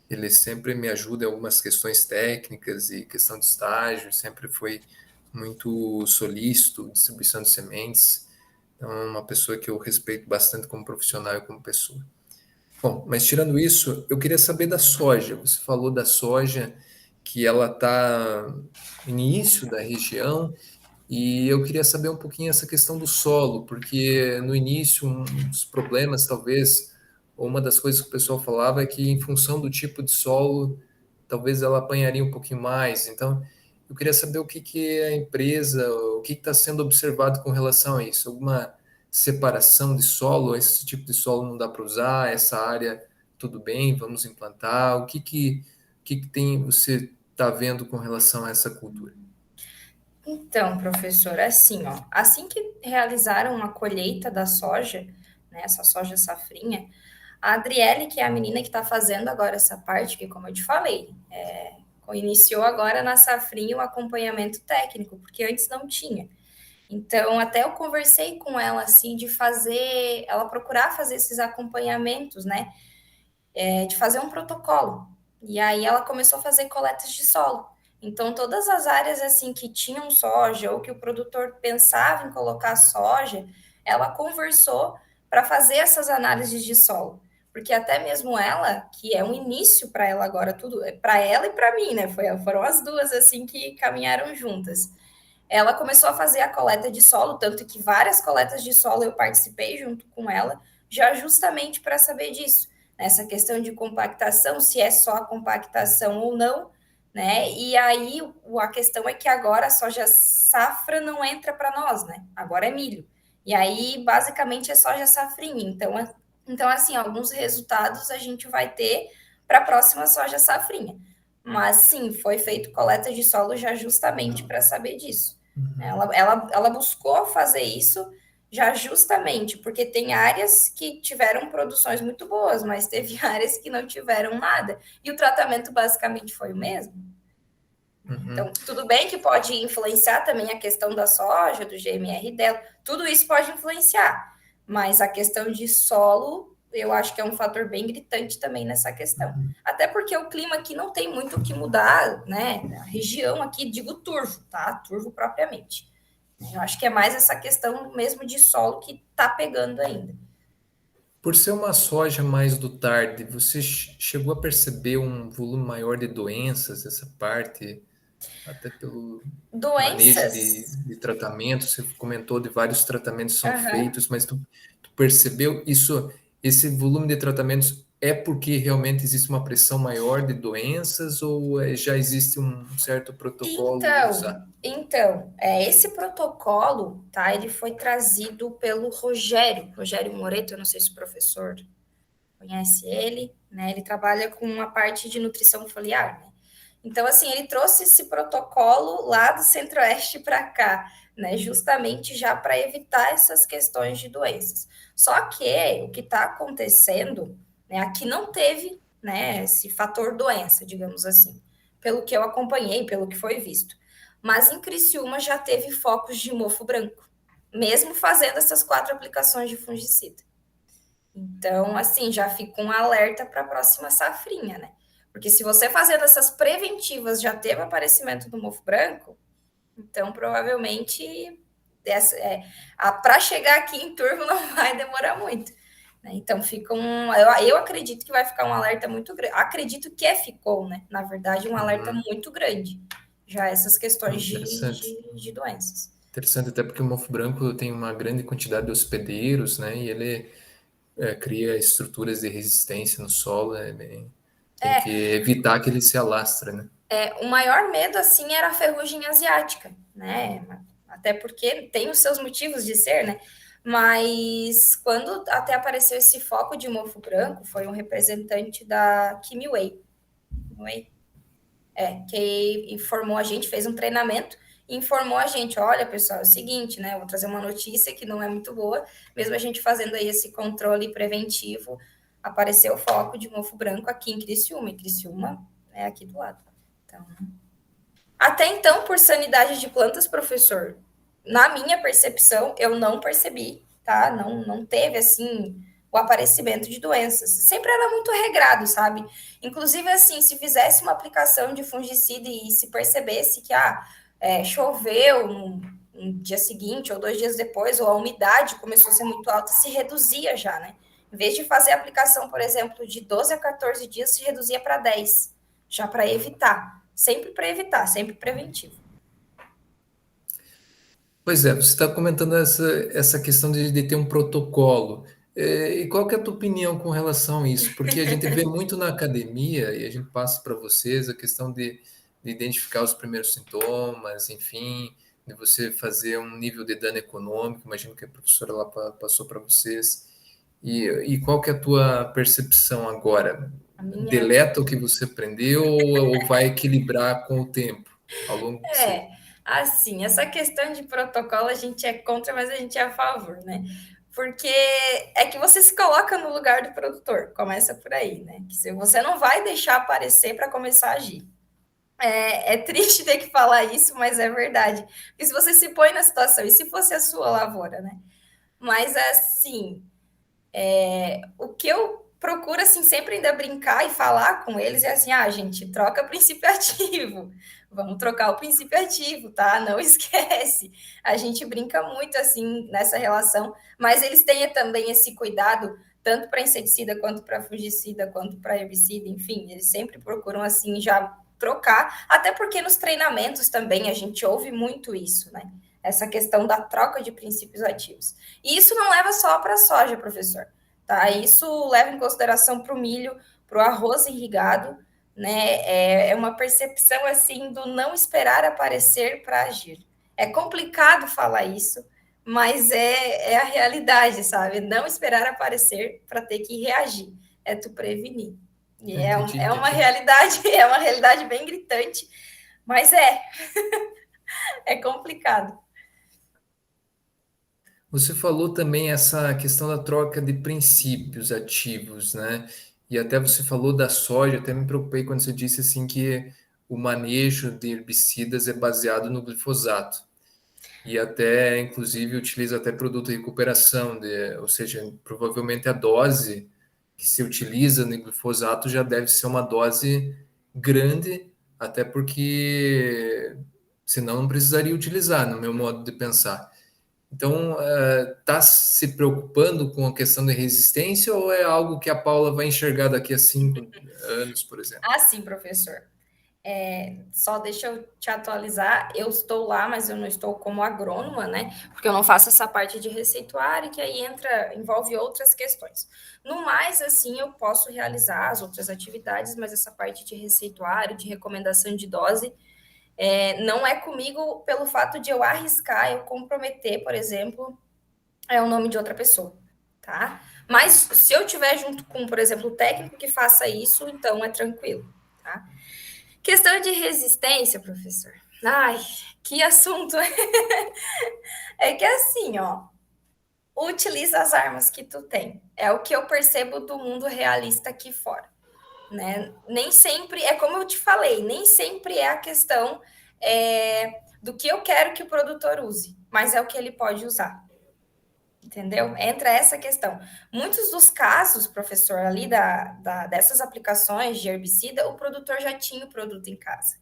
Ele sempre me ajuda em algumas questões técnicas e questão de estágio, sempre foi muito solícito, distribuição de sementes. Então, é uma pessoa que eu respeito bastante como profissional e como pessoa. Bom, mas tirando isso, eu queria saber da soja. Você falou da soja, que ela está no início da região, e eu queria saber um pouquinho essa questão do solo, porque no início, um dos problemas, talvez, ou uma das coisas que o pessoal falava é que, em função do tipo de solo, talvez ela apanharia um pouquinho mais. Então, eu queria saber o que que a empresa, o que está sendo observado com relação a isso. Alguma separação de solo, esse tipo de solo não dá para usar, essa área tudo bem, vamos implantar. O que que tem você está vendo com relação a essa cultura? Então, professor, assim, ó, assim que realizaram a colheita da soja, né, essa soja safrinha, a Adriele, que é a menina que está fazendo agora essa parte, que como eu te falei, iniciou agora na safrinha o acompanhamento técnico, porque antes não tinha. Então, até eu conversei com ela, assim, de fazer, ela procurar fazer esses acompanhamentos, né, de fazer um protocolo. E aí ela começou a fazer coletas de solo. Então, todas as áreas assim que tinham soja ou que o produtor pensava em colocar soja, ela conversou para fazer essas análises de solo. Porque até mesmo ela, que é um início para ela agora, tudo, para ela e para mim, né? Foram as duas assim que caminharam juntas. Ela começou a fazer a coleta de solo, tanto que várias coletas de solo eu participei junto com ela, já justamente para saber disso, nessa questão de compactação, se é só a compactação ou não, né? E aí a questão é que agora a soja safra não entra para nós, né? Agora é milho. E aí, basicamente, é soja safrinha. Então, assim, alguns resultados a gente vai ter para a próxima soja safrinha. Mas sim, foi feito coleta de solo já justamente para saber disso. Ela buscou fazer isso já justamente porque tem áreas que tiveram produções muito boas, mas teve áreas que não tiveram nada. E o tratamento basicamente foi o mesmo. Uhum. Então, tudo bem que pode influenciar também a questão da soja, do GMR dela, tudo isso pode influenciar, mas a questão de solo, eu acho que é um fator bem gritante também nessa questão. Até porque o clima aqui não tem muito o que mudar, né? A região aqui, digo turvo, tá? Turvo propriamente. Eu acho que é mais essa questão mesmo de solo que tá pegando ainda. Por ser uma soja mais do tarde, você chegou a perceber um volume maior de doenças, essa parte? até pelo manejo Doenças. de tratamento. Você comentou de vários tratamentos que são Aham. feitos, mas tu percebeu isso, esse volume de tratamentos é porque realmente existe uma pressão maior de doenças ou já existe um certo protocolo usado? Então, esse protocolo, tá? Ele foi trazido pelo Rogério Moreto, eu não sei se o professor conhece ele, né? Ele trabalha com uma parte de nutrição foliar, né? Então, assim, ele trouxe esse protocolo lá do Centro-Oeste para cá, né? Justamente já para evitar essas questões de doenças. Só que o que está acontecendo, né? Aqui não teve, né? Esse fator doença, digamos assim, pelo que eu acompanhei, pelo que foi visto. Mas em Criciúma já teve focos de mofo branco, mesmo fazendo essas 4 aplicações de fungicida. Então, assim, já fica um alerta para a próxima safrinha, né? Porque se você fazendo essas preventivas já teve aparecimento do mofo branco, então provavelmente para chegar aqui em Turvo não vai demorar muito. Né? Então fica eu acredito que vai ficar um alerta muito grande. Acredito que ficou, né? Na verdade, um alerta muito grande. Já essas questões de doenças. Interessante, até porque o mofo branco tem uma grande quantidade de hospedeiros, né? E ele cria estruturas de resistência no solo, tem que evitar que ele se alastre, né? O maior medo, assim, era a ferrugem asiática, né? Até porque tem os seus motivos de ser, né? Mas quando até apareceu esse foco de mofo branco, foi um representante da Kimiway, que informou a gente, fez um treinamento e informou a gente, olha, pessoal, é o seguinte, né? Eu vou trazer uma notícia que não é muito boa, mesmo a gente fazendo aí esse controle preventivo, apareceu o foco de mofo branco aqui em Criciúma, e Criciúma é aqui do lado. Então, até então, por sanidade de plantas, professor, na minha percepção, eu não percebi, tá? Não teve, assim, o aparecimento de doenças. Sempre era muito regrado, sabe? Inclusive, assim, se fizesse uma aplicação de fungicida e se percebesse que, choveu no dia seguinte ou 2 dias depois, ou a umidade começou a ser muito alta, se reduzia já, né? Em vez de fazer a aplicação, por exemplo, de 12 a 14 dias, se reduzia para 10, já para evitar. Sempre para evitar, sempre preventivo. Pois é, você está comentando essa questão de ter um protocolo. E qual que é a tua opinião com relação a isso? Porque a gente vê muito na academia, e a gente passa para vocês a questão de identificar os primeiros sintomas, enfim, de você fazer um nível de dano econômico, imagino que a professora lá passou para vocês. E qual que é a tua percepção agora? Deleta o que você aprendeu ou vai equilibrar com o tempo, ao longo que seja? Assim, essa questão de protocolo a gente é contra, mas a gente é a favor, né? Porque é que você se coloca no lugar do produtor, começa por aí, né? Que você não vai deixar aparecer para começar a agir. É triste ter que falar isso, mas é verdade. Porque se você se põe na situação, e se fosse a sua lavoura, né? Mas assim, o que eu procuro, assim, sempre ainda brincar e falar com eles é assim, gente, troca princípio ativo. Vamos trocar o princípio ativo, tá? Não esquece. A gente brinca muito, assim, nessa relação, mas eles têm também esse cuidado, tanto para inseticida, quanto para fungicida, quanto para herbicida, enfim, eles sempre procuram, assim, já trocar, até porque nos treinamentos também a gente ouve muito isso, né? Essa questão da troca de princípios ativos. E isso não leva só para a soja, professor. Tá? Isso leva em consideração para o milho, para o arroz irrigado, né? É uma percepção assim do não esperar aparecer para agir. É complicado falar isso, mas é a realidade, sabe? Não esperar aparecer para ter que reagir, é tu prevenir. E Entendi. uma realidade, é uma realidade bem gritante, mas é complicado. Você falou também essa questão da troca de princípios ativos, né? E até você falou da soja, até me preocupei quando você disse assim que o manejo de herbicidas é baseado no glifosato. E até, inclusive, utiliza até produto de recuperação, ou seja, provavelmente a dose que se utiliza no glifosato já deve ser uma dose grande, até porque senão não precisaria utilizar, no meu modo de pensar. Então, está se preocupando com a questão de resistência ou é algo que a Paula vai enxergar daqui a 5 anos, por exemplo? Sim, professor. Só deixa eu te atualizar, eu estou lá, mas eu não estou como agrônoma, né? Porque eu não faço essa parte de receituário, que aí envolve outras questões. No mais, assim, eu posso realizar as outras atividades, mas essa parte de receituário, de recomendação de dose, não é comigo pelo fato de eu arriscar, eu comprometer, por exemplo, o nome de outra pessoa, tá? Mas se eu tiver junto com, por exemplo, o técnico que faça isso, então é tranquilo, tá? Questão de resistência, professor. Ai, que assunto. É que assim, ó, utiliza as armas que tu tem. É o que eu percebo do mundo realista aqui fora, né? Nem sempre, é como eu te falei, nem sempre é a questão do que eu quero que o produtor use, mas é o que ele pode usar. Entendeu? Entra essa questão. Muitos dos casos, professor, ali dessas aplicações de herbicida, o produtor já tinha o produto em casa.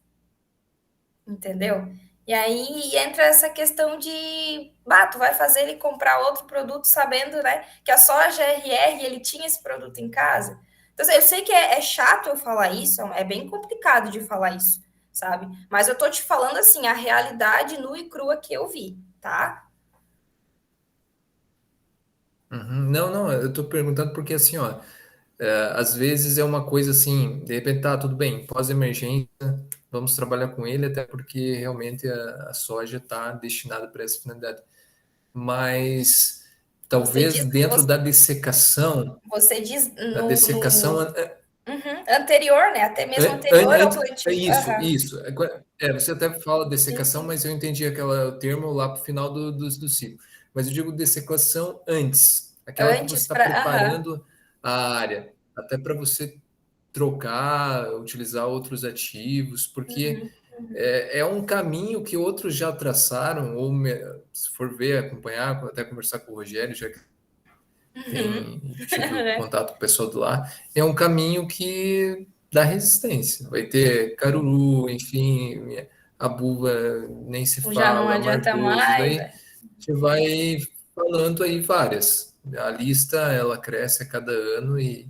Entendeu? E aí entra essa questão de, tu vai fazer ele comprar outro produto sabendo, né, que a soja RR, ele tinha esse produto em casa. Então, assim, eu sei que é chato eu falar isso, é bem complicado de falar isso, sabe? Mas eu tô te falando, assim, a realidade nua e crua que eu vi, tá? Uhum. Não, não, eu tô perguntando porque assim, ó, às vezes é uma coisa assim, de repente tá tudo bem, pós-emergência, vamos trabalhar com ele, até porque realmente a soja está destinada para essa finalidade. Mas Você talvez diz, dentro você diz da no, dessecação anterior, né? Até mesmo anterior ao Antes, plantio. isso, Aham. isso. Você até fala Sim, dessecação, sim. mas eu entendi o termo lá para o final do ciclo. Mas eu digo dessecação antes, aquela que você Antes está para. Aham. preparando a área, até para você trocar, utilizar outros ativos, porque Uhum. é um caminho que outros já traçaram, ou se for ver, acompanhar, até conversar com o Rogério, já que Uhum. tem tido contato com o pessoal de lá, é um caminho que dá resistência. Vai ter caruru, enfim, a buva nem se Já não fala, adianta amargoso, mais. daí você vai falando aí várias. A lista, ela cresce a cada ano e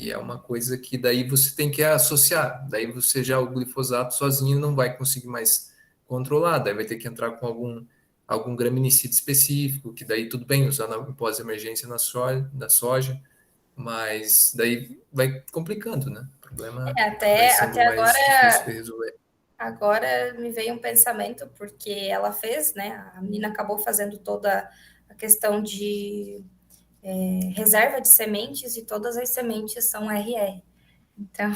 é uma coisa que daí você tem que associar. Daí você já o glifosato sozinho não vai conseguir mais controlar, daí vai ter que entrar com algum graminicida específico, que daí tudo bem, usar na pós-emergência na soja, mas daí vai complicando, né? O problema vai sendo Até agora, mais difícil de resolver. agora me veio um pensamento, porque ela fez, né? A menina acabou fazendo toda a questão de reserva de sementes e todas as sementes são RR. Então,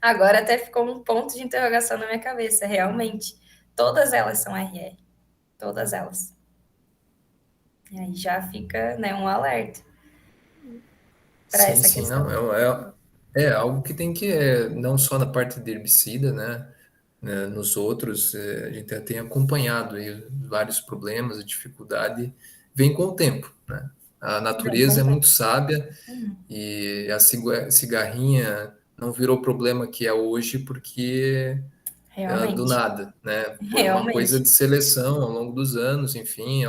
agora até ficou um ponto de interrogação na minha cabeça, realmente. Todas elas são RR. Todas elas. E aí já fica, né, um alerta para Sim, essa sim, questão. não, é algo que tem que, não só na parte de herbicida, né, nos outros, a gente tem acompanhado aí vários problemas, a dificuldade vem com o tempo, né? A Bem, natureza é conta. muito sábia e a cigarrinha não virou problema que é hoje porque do Realmente. nada, né? Foi uma coisa Realmente. de seleção ao longo dos anos, enfim,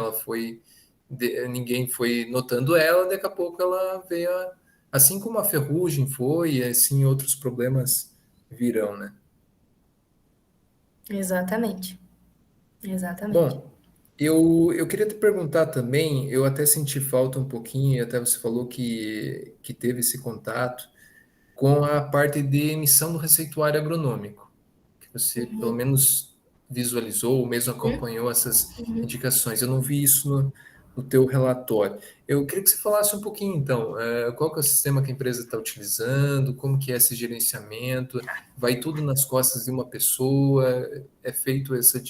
ninguém foi notando ela, daqui a pouco ela veio, assim como a ferrugem foi, e assim outros problemas virão, né? Exatamente. Exatamente. Bom, eu queria te perguntar também, eu até senti falta um pouquinho, até você falou que teve esse contato com a parte de emissão do receituário agronômico, que você pelo menos visualizou ou mesmo acompanhou essas indicações. Eu não vi isso no teu relatório. Eu queria que você falasse um pouquinho, então, qual que é o sistema que a empresa está utilizando, como que é esse gerenciamento, vai tudo nas costas de uma pessoa, é feito essa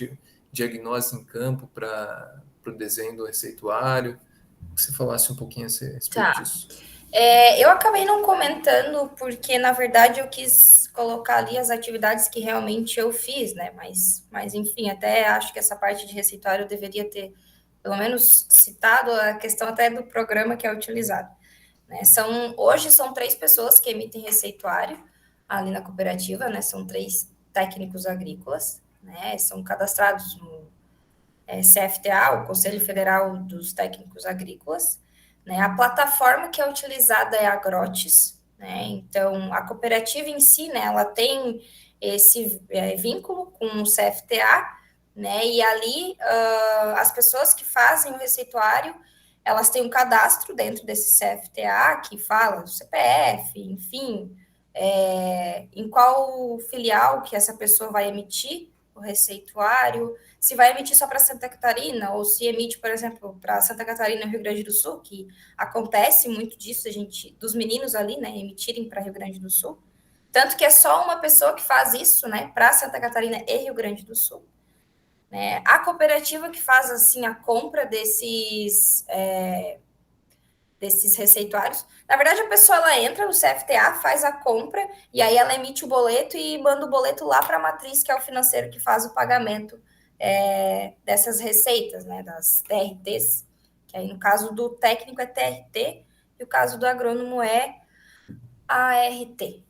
diagnose em campo para o desenho do receituário? Que você falasse um pouquinho a respeito Tá. disso. Eu acabei não comentando porque, na verdade, eu quis colocar ali as atividades que realmente eu fiz, né? Mas enfim, até acho que essa parte de receituário eu deveria ter, pelo menos, citado a questão até do programa que é utilizado. Né? Hoje são 3 pessoas que emitem receituário ali na cooperativa, né? São 3 técnicos agrícolas, né? São cadastrados no CFTA, o Conselho Federal dos Técnicos Agrícolas. Né? A plataforma que é utilizada é a Grotes, né? Então, a cooperativa em si, né, ela tem esse vínculo com o CFTA, né? E ali as pessoas que fazem o receituário, elas têm um cadastro dentro desse CFTA que fala do CPF, enfim, em qual filial que essa pessoa vai emitir o receituário, se vai emitir só para Santa Catarina, ou se emite, por exemplo, para Santa Catarina e Rio Grande do Sul, que acontece muito disso, dos meninos ali, né, emitirem para Rio Grande do Sul. Tanto que é só uma pessoa que faz isso, né, para Santa Catarina e Rio Grande do Sul. Né? A cooperativa que faz, assim, a compra desses receituários. Na verdade, a pessoa ela entra no CFTA, faz a compra e aí ela emite o boleto e manda o boleto lá para a matriz, que é o financeiro que faz o pagamento dessas receitas, né, das TRTs, que aí no caso do técnico é TRT e o caso do agrônomo é ART,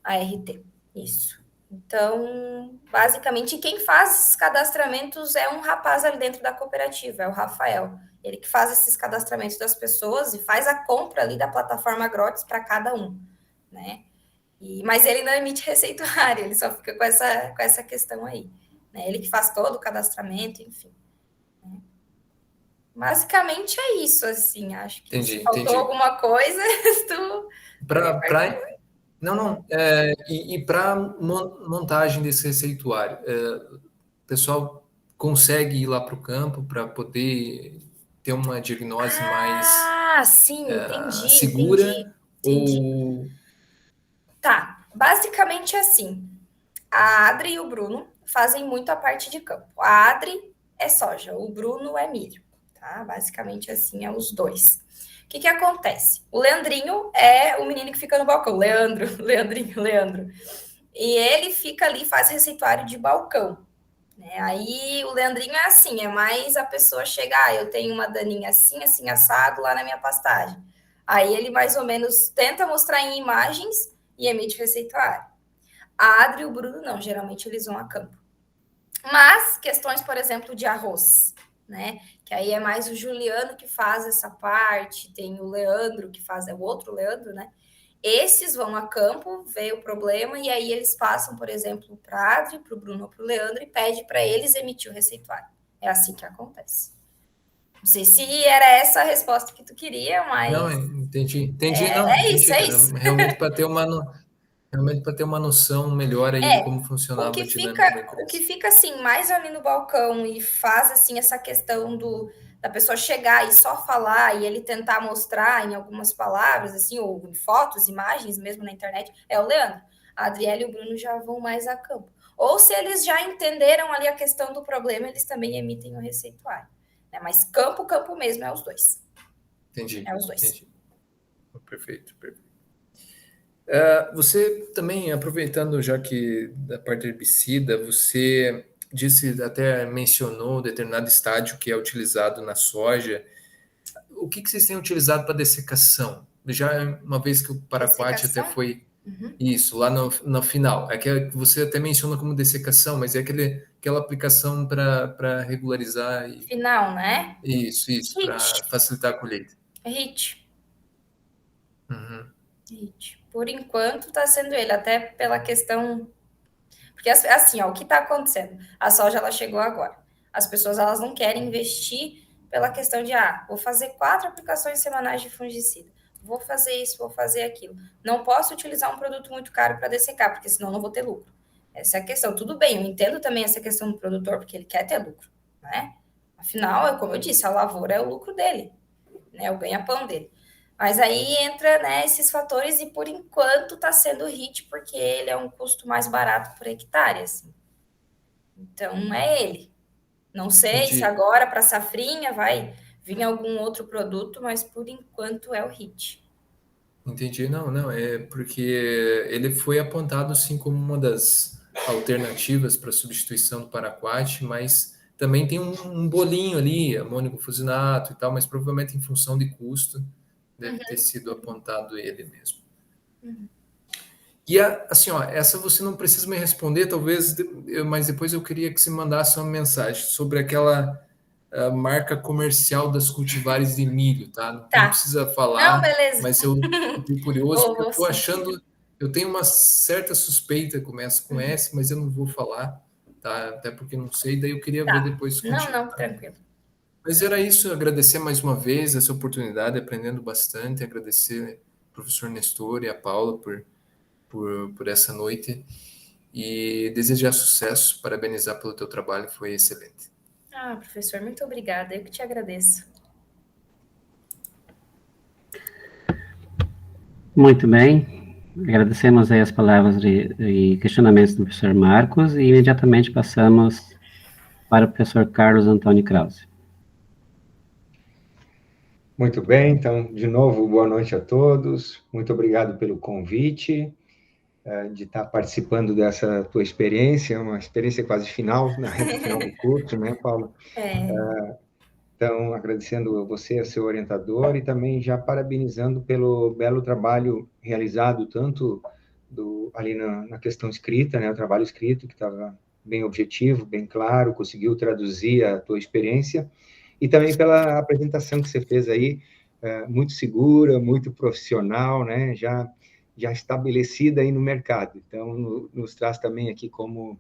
isso. Então, basicamente, quem faz esses cadastramentos é um rapaz ali dentro da cooperativa, é o Rafael. Ele que faz esses cadastramentos das pessoas e faz a compra ali da plataforma Grotes para cada um, né? Mas ele não emite receituário, ele só fica com essa questão aí. Né? Ele que faz todo o cadastramento, enfim. Né? Basicamente é isso, assim, acho que se faltou alguma coisa, tu... Não. E para montagem desse receituário, o pessoal consegue ir lá para o campo para poder ter uma diagnose mais sim, segura? Entendi. Ou... Tá, basicamente assim, a Adri e o Bruno fazem muito a parte de campo. A Adri é soja, o Bruno é milho, tá? Basicamente assim, é os dois. O que acontece? O Leandrinho é o menino que fica no balcão. Leandro. E ele fica ali, faz receituário de balcão. Né? Aí o Leandrinho é assim, é mais a pessoa chegar, eu tenho uma daninha assim, assim, assado lá na minha pastagem. Aí ele mais ou menos tenta mostrar em imagens e emite receituário. A Adri e o Bruno não, geralmente eles vão a campo. Mas questões, por exemplo, de arroz, né? Que aí é mais o Juliano que faz essa parte, tem o Leandro que faz, é o outro Leandro, né? Esses vão a campo, vê o problema e aí eles passam, por exemplo, para a Adri, para o Bruno ou para o Leandro e pede para eles emitir o receituário. É assim que acontece. Não sei se era essa a resposta que tu queria, mas... Não, entendi. É isso. Realmente para ter uma noção melhor aí de como funcionava a dinâmica da empresa. O que fica assim, mais ali no balcão e faz assim essa questão da pessoa chegar e só falar e ele tentar mostrar em algumas palavras, assim, ou em fotos, imagens mesmo na internet, é o Leandro. A Adriele e o Bruno já vão mais a campo. Ou se eles já entenderam ali a questão do problema, eles também emitem o receituário. Né? Mas campo mesmo é os dois. Entendi. É os dois. Entendi. Perfeito. Você também, aproveitando já que da parte herbicida, você disse, até mencionou determinado estádio que é utilizado na soja. O que vocês têm utilizado para dessecação? Já uma vez que o Paraquat até foi isso, lá no final. É que você até menciona como dessecação, mas é aquela aplicação para regularizar. Final, né? Isso, para facilitar a colheita. HIT. HIT. Por enquanto está sendo ele, até pela questão... Porque assim, ó, o que está acontecendo? A soja ela chegou agora. As pessoas elas não querem investir pela questão de vou fazer 4 aplicações semanais de fungicida. Vou fazer isso, vou fazer aquilo. Não posso utilizar um produto muito caro para dessecar, porque senão não vou ter lucro. Essa é a questão. Tudo bem, eu entendo também essa questão do produtor, porque ele quer ter lucro, né? Afinal, como eu disse, a lavoura é o lucro dele, né? O ganha-pão dele. Mas aí entra, né, esses fatores e por enquanto está sendo o HIT porque ele é um custo mais barato por hectare, assim. Então é ele. Não sei se agora para safrinha vai vir algum outro produto, mas por enquanto é o HIT. Entendi, não, é porque ele foi apontado sim como uma das alternativas para substituição do Paraquat, mas também tem um bolinho ali, amônio glufosinato e tal, mas provavelmente em função de custo deve ter sido apontado ele mesmo. E assim, essa você não precisa me responder, talvez, mas depois eu queria que você mandasse uma mensagem sobre aquela marca comercial das cultivares de milho, tá? Não precisa falar, não, beleza. mas eu fiquei curioso, porque eu estou achando Eu tenho uma certa suspeita, começa com S, mas eu não vou falar, tá? Até porque não sei, daí eu queria ver depois contigo. Não, tranquilo. Mas era isso, agradecer mais uma vez essa oportunidade, aprendendo bastante, agradecer ao professor Nestor e a Paula por essa noite e desejar sucesso, parabenizar pelo teu trabalho, foi excelente. Professor, muito obrigada, eu que te agradeço. Muito bem, agradecemos aí as palavras e questionamentos do professor Marcos e imediatamente passamos para o professor Carlos Antônio Krause. Muito bem, então, de novo, boa noite a todos. Muito obrigado pelo convite, de estar participando dessa tua experiência, uma experiência quase final, na reta final do curso, né, Paulo? Então, agradecendo a você, a seu orientador, e também já parabenizando pelo belo trabalho realizado, tanto ali na questão escrita, né, o trabalho escrito, que estava bem objetivo, bem claro, conseguiu traduzir a tua experiência, e também pela apresentação que você fez aí, muito segura, muito profissional, né, já estabelecida aí no mercado. Então, nos traz também aqui como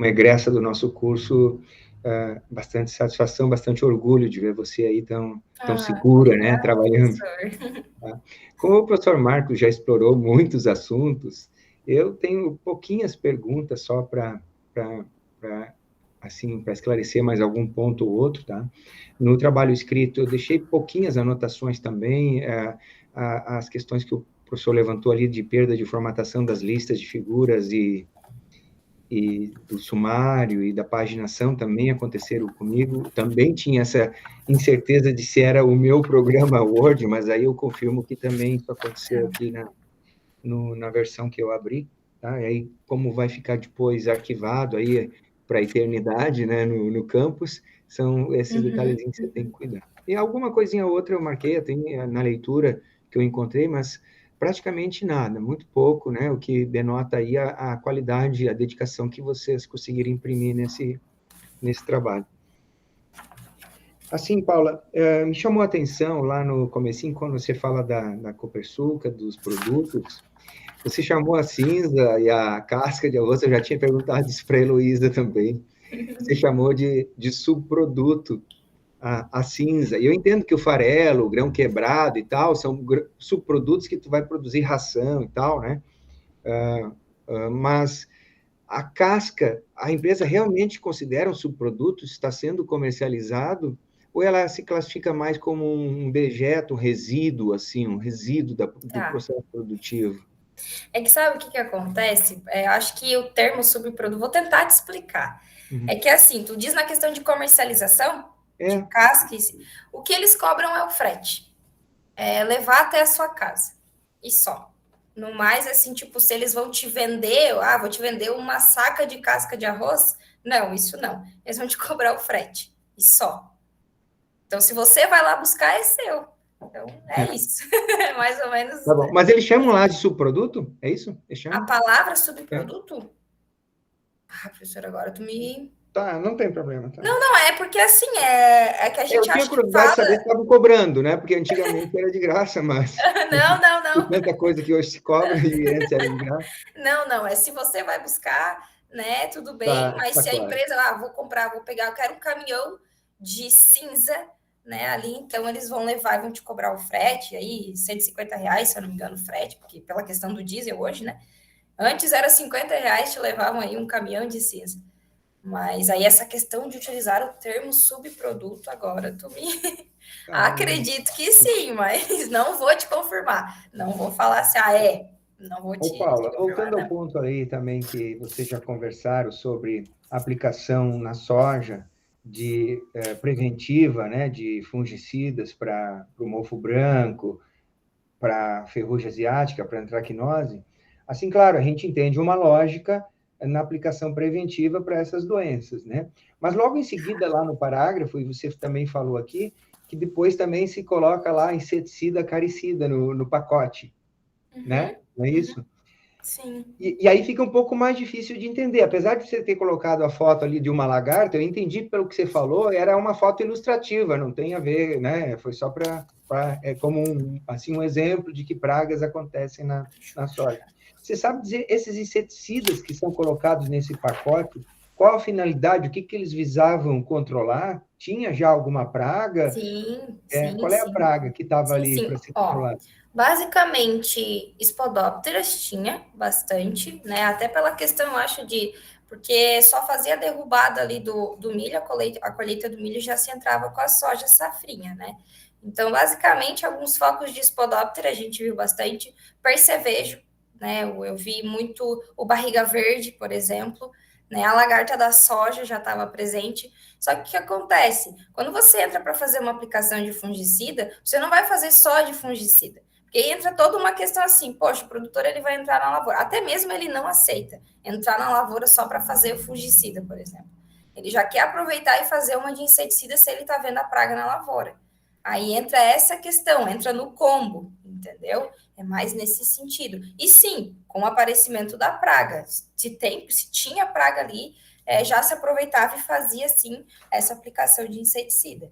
egressa do nosso curso, bastante satisfação, bastante orgulho de ver você aí tão segura, né, trabalhando. Tá? Como o professor Marcos já explorou muitos assuntos, eu tenho pouquinhas perguntas só para esclarecer mais algum ponto ou outro, tá? No trabalho escrito, eu deixei pouquinhas anotações também, as questões que o professor levantou ali de perda de formatação das listas de figuras e do sumário e da paginação também aconteceram comigo. Também tinha essa incerteza de se era o meu programa Word, mas aí eu confirmo que também isso aconteceu aqui na versão que eu abri, tá? E aí, como vai ficar depois arquivado aí para a eternidade, né, no campus, são esses detalhezinhos que você tem que cuidar. E alguma coisinha ou outra eu marquei, até na leitura que eu encontrei, mas praticamente nada, muito pouco, né, o que denota aí a qualidade, a dedicação que vocês conseguiram imprimir nesse trabalho. Assim, Paula, me chamou a atenção lá no comecinho, quando você fala da Copersucar, dos produtos, você chamou a cinza e a casca de arroz, eu já tinha perguntado isso para a Heloísa também, você chamou de subproduto a cinza. E eu entendo que o farelo, o grão quebrado e tal, são subprodutos que tu vai produzir ração e tal, né? Mas a casca, a empresa realmente considera um subproduto, está sendo comercializado, ou ela se classifica mais como um dejeto, um resíduo, assim, um resíduo do processo produtivo? É que sabe o que acontece? Acho que o termo subproduto, vou tentar te explicar. É que assim, tu diz na questão de comercialização, de casca, o que eles cobram é o frete. É levar até a sua casa. E só. No mais, assim, tipo, se eles vão te vender, vou te vender uma saca de casca de arroz, não, isso não. Eles vão te cobrar o frete. E só. Então, se você vai lá buscar, é seu. Então, é isso. É mais ou menos... Tá bom. Mas eles chamam lá de subproduto? É isso? A palavra subproduto? Professor, agora tu me... Tá, não tem problema. Tá. Não, é porque assim, é que a gente acha que fala... Eu tinha curiosidade de saber se estavam cobrando, né? Porque antigamente era de graça, mas... Não. Tanta coisa que hoje se cobra e antes era de graça. Não, é se você vai buscar, né, tudo bem, mas se a empresa, vou pegar, eu quero um caminhão de cinza, né, ali, então eles vão levar e vão te cobrar o frete, aí R$150, se eu não me engano, o frete, porque pela questão do diesel hoje, né? Antes era R$50, te levavam aí um caminhão de cinza. Mas aí essa questão de utilizar o termo subproduto, agora tu me... Acredito que sim, mas não vou te confirmar. Não vou falar assim, não vou te... Paula, voltando ao ponto aí também que vocês já conversaram sobre aplicação na soja de preventiva, né, de fungicidas para o mofo branco, para ferrugem asiática, para antracnose. Assim, claro, a gente entende uma lógica na aplicação preventiva para essas doenças, né? Mas logo em seguida, lá no parágrafo, e você também falou aqui, que depois também se coloca lá inseticida acaricida no pacote, né? Não é isso? Sim. E aí fica um pouco mais difícil de entender. Apesar de você ter colocado a foto ali de uma lagarta, eu entendi pelo que você falou, era uma foto ilustrativa, não tem a ver, né? Foi só como um exemplo de que pragas acontecem na soja. Você sabe dizer, esses inseticidas que são colocados nesse pacote, qual a finalidade, o que eles visavam controlar? Tinha já alguma praga? Sim, Qual é a praga que estava ali para ser controlada? Basicamente, espodópteras tinha bastante, né? Até pela questão, eu acho, porque só fazia a derrubada ali do milho, a colheita do milho já se entrava com a soja safrinha, né? Então, basicamente, alguns focos de espodóptera a gente viu bastante, percevejo, né? Eu vi muito o barriga verde, por exemplo, né? A lagarta da soja já estava presente. Só que o que acontece? Quando você entra para fazer uma aplicação de fungicida, você não vai fazer só de fungicida. Porque aí entra toda uma questão assim, poxa, o produtor ele vai entrar na lavoura. Até mesmo ele não aceita entrar na lavoura só para fazer o fungicida, por exemplo. Ele já quer aproveitar e fazer uma de inseticida se ele está vendo a praga na lavoura. Aí entra essa questão, entra no combo, entendeu? É mais nesse sentido. E sim, com o aparecimento da praga, se tinha praga ali, já se aproveitava e fazia, sim, essa aplicação de inseticida.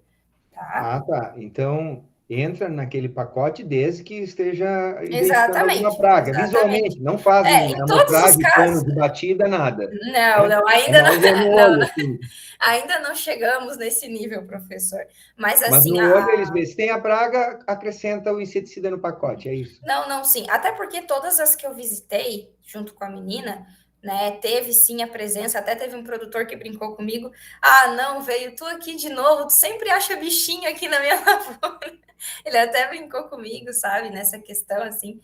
Tá? Tá. Então, entra naquele pacote desde que esteja identificando Exatamente, alguma praga. exatamente. Visualmente, não fazem Em todos os amostragem, casos. pano de batida, nada. Não, ainda Mas é no olho, assim. Ainda não chegamos nesse nível, professor. Mas assim, no olho eles veem. Se tem a praga, acrescenta o inseticida no pacote, é isso? Não, sim. Até porque todas as que eu visitei, junto com a menina, né, teve sim a presença, até teve um produtor que brincou comigo, não, veio tu aqui de novo, tu sempre acha bichinho aqui na minha lavoura. Ele até brincou comigo, sabe, nessa questão, assim,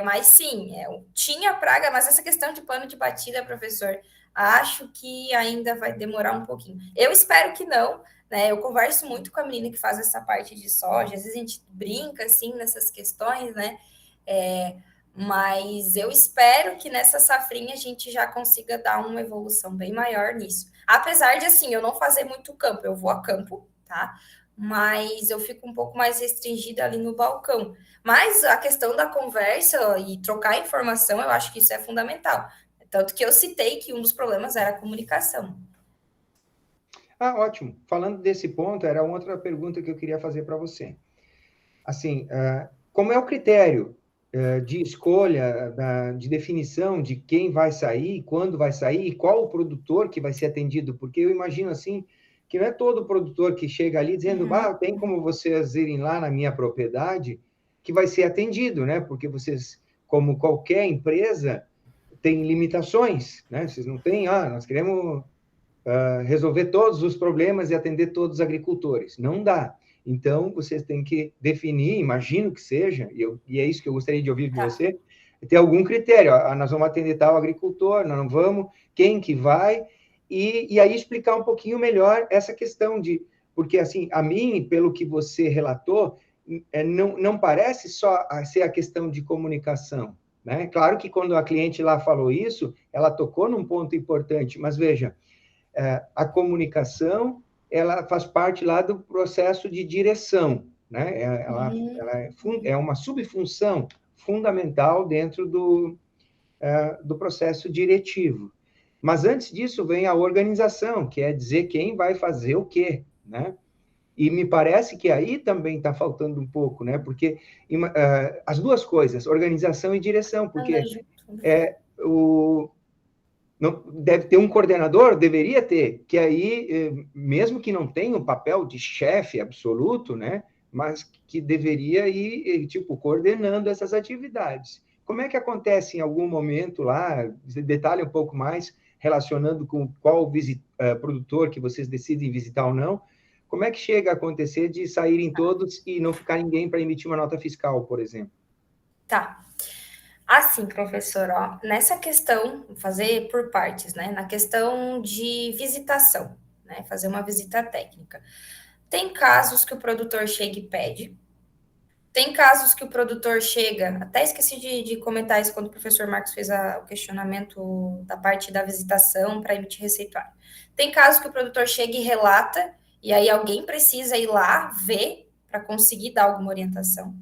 mas sim, tinha praga, mas essa questão de pano de batida, professor, acho que ainda vai demorar um pouquinho. Eu espero que não, né, eu converso muito com a menina que faz essa parte de soja, às vezes a gente brinca, assim, nessas questões, né, mas eu espero que nessa safrinha a gente já consiga dar uma evolução bem maior nisso. Apesar de, assim, eu não fazer muito campo, eu vou a campo, tá? Mas eu fico um pouco mais restringida ali no balcão. Mas a questão da conversa e trocar informação, eu acho que isso é fundamental. Tanto que eu citei que um dos problemas era a comunicação. Ótimo. Falando desse ponto, era outra pergunta que eu queria fazer para você. Assim, como é o critério de escolha, de definição de quem vai sair, quando vai sair, e qual o produtor que vai ser atendido? Porque eu imagino, assim, que não é todo produtor que chega ali dizendo, tem como vocês irem lá na minha propriedade, que vai ser atendido, né? Porque vocês, como qualquer empresa, tem limitações, né? Vocês não têm, nós queremos resolver todos os problemas e atender todos os agricultores. Não dá. Então, vocês têm que definir, imagino que seja, e é isso que eu gostaria de ouvir de você, ter algum critério. Nós vamos atender tal agricultor, nós não vamos, quem que vai, e aí explicar um pouquinho melhor essa questão de... Porque, assim, a mim, pelo que você relatou, não parece só ser a questão de comunicação, né? Claro que quando a cliente lá falou isso, ela tocou num ponto importante, mas veja, a comunicação, ela faz parte lá do processo de direção, né? Ela é uma subfunção fundamental dentro do processo diretivo. Mas antes disso vem a organização, que é dizer quem vai fazer o quê, né? E me parece que aí também está faltando um pouco, né? Porque as duas coisas, organização e direção, porque não, deve ter um coordenador, deveria ter, que aí, mesmo que não tenha o papel de chefe absoluto, né, mas que deveria ir, tipo, coordenando essas atividades. Como é que acontece em algum momento lá, detalhe um pouco mais, relacionando com qual produtor que vocês decidem visitar ou não, como é que chega a acontecer de saírem todos e não ficar ninguém para emitir uma nota fiscal, por exemplo? Tá. Assim, professor, nessa questão, fazer por partes, né? Na questão de visitação, né? Fazer uma visita técnica. Tem casos que o produtor chega e pede, tem casos que o produtor chega, até esqueci de comentar isso quando o professor Marcos fez o questionamento da parte da visitação para emitir receituário. Tem casos que o produtor chega e relata, e aí alguém precisa ir lá ver para conseguir dar alguma orientação.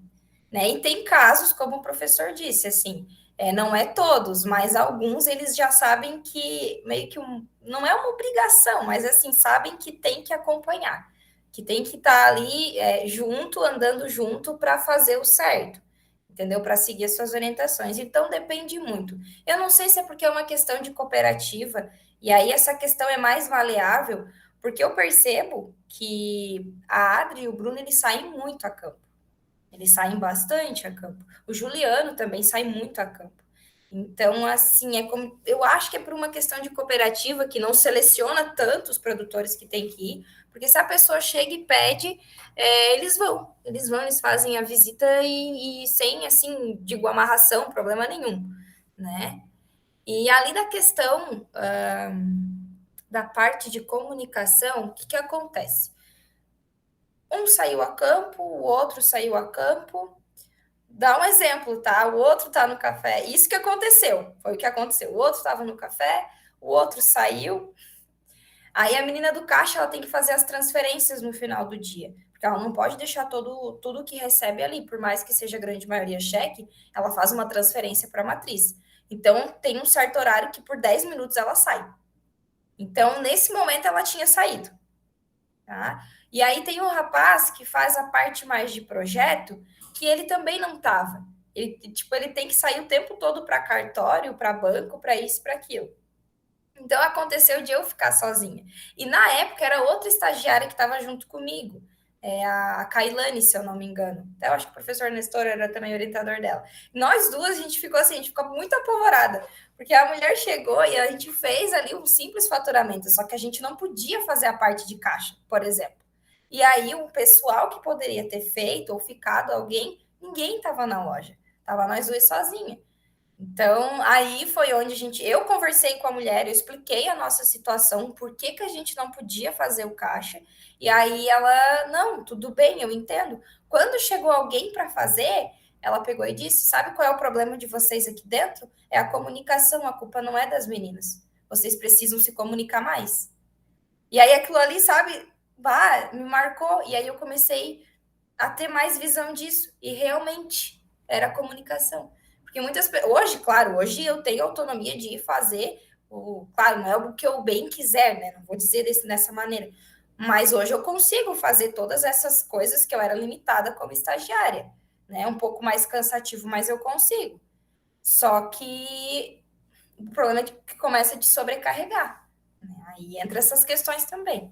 Né? E tem casos, como o professor disse, assim, não é todos, mas alguns eles já sabem que meio que não é uma obrigação, mas assim, sabem que tem que acompanhar, que tem que estar ali junto, andando junto para fazer o certo. entendeu? Para seguir as suas orientações. Então, depende muito. Eu não sei se é porque é uma questão de cooperativa, e aí essa questão é mais maleável, porque eu percebo que a Adri e o Bruno, eles saem muito a campo. Eles saem bastante a campo. O Juliano também sai muito a campo. Então, assim, eu acho que é por uma questão de cooperativa que não seleciona tanto os produtores que tem que ir, porque se a pessoa chega e pede, eles vão, eles fazem a visita e sem, assim, digo, amarração, problema nenhum, né? E ali da questão da parte de comunicação, o que acontece? Um saiu a campo, o outro saiu a campo. Dá um exemplo, tá? O outro tá no café. Isso que aconteceu. Foi o que aconteceu. O outro estava no café, o outro saiu. Aí a menina do caixa, ela tem que fazer as transferências no final do dia. Porque ela não pode deixar tudo que recebe ali. Por mais que seja a grande maioria cheque, ela faz uma transferência para a matriz. Então, tem um certo horário que por 10 minutos ela sai. Então, nesse momento, ela tinha saído. Tá? E aí tem um rapaz que faz a parte mais de projeto, que ele também não estava. Ele tem que sair o tempo todo para cartório, para banco, para isso, para aquilo. Então aconteceu de eu ficar sozinha. E na época era outra estagiária que estava junto comigo, a Kailane, se eu não me engano. Até eu acho que o professor Nestor era também orientador dela. Nós duas, a gente ficou muito apavorada, porque a mulher chegou e a gente fez ali um simples faturamento, só que a gente não podia fazer a parte de caixa, por exemplo. E aí o pessoal que poderia ter feito ou ficado alguém, ninguém estava na loja. Tava nós duas sozinhas. Então, aí foi onde eu conversei com a mulher, eu expliquei a nossa situação, por que a gente não podia fazer o caixa, e aí ela, não, tudo bem, eu entendo. Quando chegou alguém para fazer, ela pegou e disse, sabe qual é o problema de vocês aqui dentro? É a comunicação, a culpa não é das meninas. Vocês precisam se comunicar mais. E aí aquilo ali, sabe, me marcou, e aí eu comecei a ter mais visão disso, e realmente era a comunicação. Porque hoje eu tenho autonomia de ir fazer, claro, não é o que eu bem quiser, né? Não vou dizer dessa maneira. Mas hoje eu consigo fazer todas essas coisas que eu era limitada como estagiária, né? Um pouco mais cansativo, mas eu consigo. Só que o problema é que começa a te sobrecarregar, né? Aí entra essas questões também.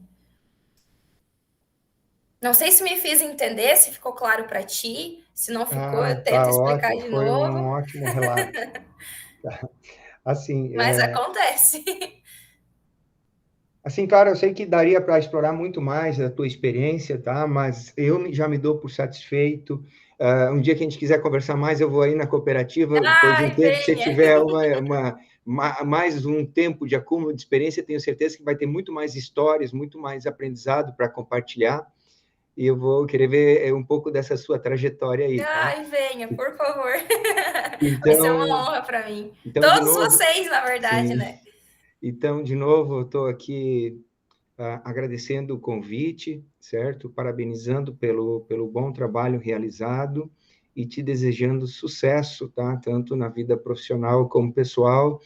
Não sei se me fiz entender, se ficou claro para ti. Se não ficou, eu tento explicar ótimo, de foi novo. um ótimo relato. Assim, Mas acontece. Assim, claro, eu sei que daria para explorar muito mais a tua experiência, tá? Mas eu já me dou por satisfeito. Um dia que a gente quiser conversar mais, eu vou aí na cooperativa. Depois de um tempo, se tiver mais um tempo de acúmulo de experiência, tenho certeza que vai ter muito mais histórias, muito mais aprendizado para compartilhar. E eu vou querer ver um pouco dessa sua trajetória aí, tá? Ai, venha, por favor. Então, vai ser uma honra para mim. Então, todos vocês, na verdade, sim. Né? Então, de novo, eu estou aqui agradecendo o convite, certo? Parabenizando pelo bom trabalho realizado e te desejando sucesso, tá? Tanto na vida profissional como pessoal.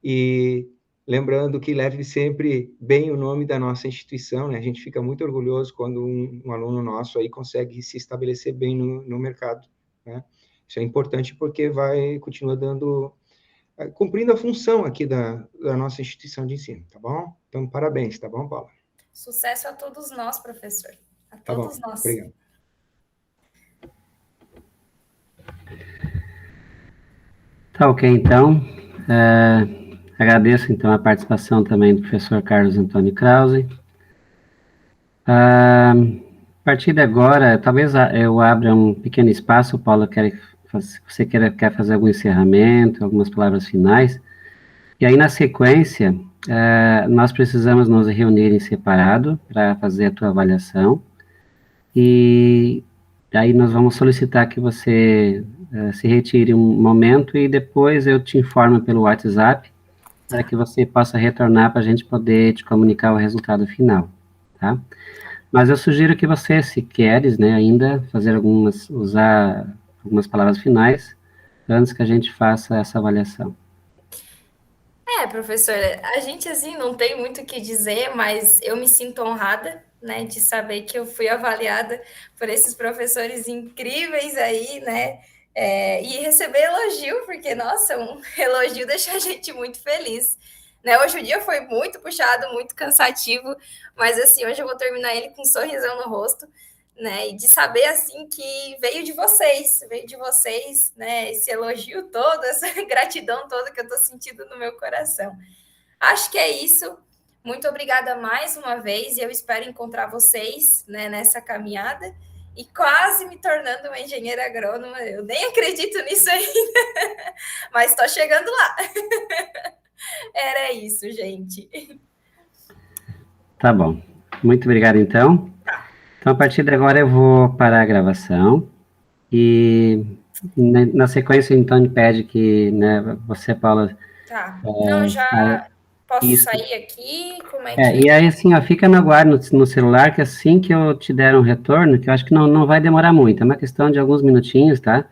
E lembrando que leve sempre bem o nome da nossa instituição, né? A gente fica muito orgulhoso quando um aluno nosso aí consegue se estabelecer bem no mercado, né? Isso é importante porque continua cumprindo a função aqui da nossa instituição de ensino, tá bom? Então, parabéns, tá bom, Paula? Sucesso a todos nós, professor. A todos nós. Obrigado. Tá ok, então. Agradeço, então, a participação também do professor Carlos Antônio Krause. A partir de agora, talvez eu abra um pequeno espaço, Paula, você quer fazer algum encerramento, algumas palavras finais, e aí, na sequência, nós precisamos nos reunir em separado para fazer a tua avaliação, e aí nós vamos solicitar que você se retire um momento e depois eu te informo pelo WhatsApp para que você possa retornar para a gente poder te comunicar o resultado final, tá? Mas eu sugiro que você, se queres, né, ainda usar algumas palavras finais antes que a gente faça essa avaliação. Professora, a gente, assim, não tem muito o que dizer, mas eu me sinto honrada, né, de saber que eu fui avaliada por esses professores incríveis aí, né, E receber elogio, porque, nossa, um elogio deixa a gente muito feliz. Né? Hoje o dia foi muito puxado, muito cansativo, mas assim, hoje eu vou terminar ele com um sorrisão no rosto, né? E de saber assim que veio de vocês, né? Esse elogio todo, essa gratidão toda que eu tô sentindo no meu coração. Acho que é isso. Muito obrigada mais uma vez, e eu espero encontrar vocês, né, nessa caminhada. E quase me tornando uma engenheira agrônoma. Eu nem acredito nisso ainda, mas estou chegando lá. Era isso, gente. Tá bom. Muito obrigado, então. Então, a partir de agora, eu vou parar a gravação e, na sequência, então, ele pede que, né, você, Paula... Tá. Não, já posso isso. sair aqui? Como é que... E aí, assim, ó, fica no aguardo no celular, que assim que eu te der um retorno, que eu acho que não vai demorar muito, é uma questão de alguns minutinhos, tá?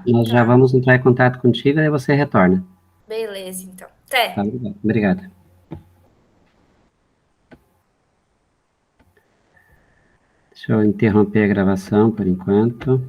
Nós já vamos entrar em contato contigo, e você retorna. Beleza, então. Até. Tá, obrigado. Deixa eu interromper a gravação por enquanto.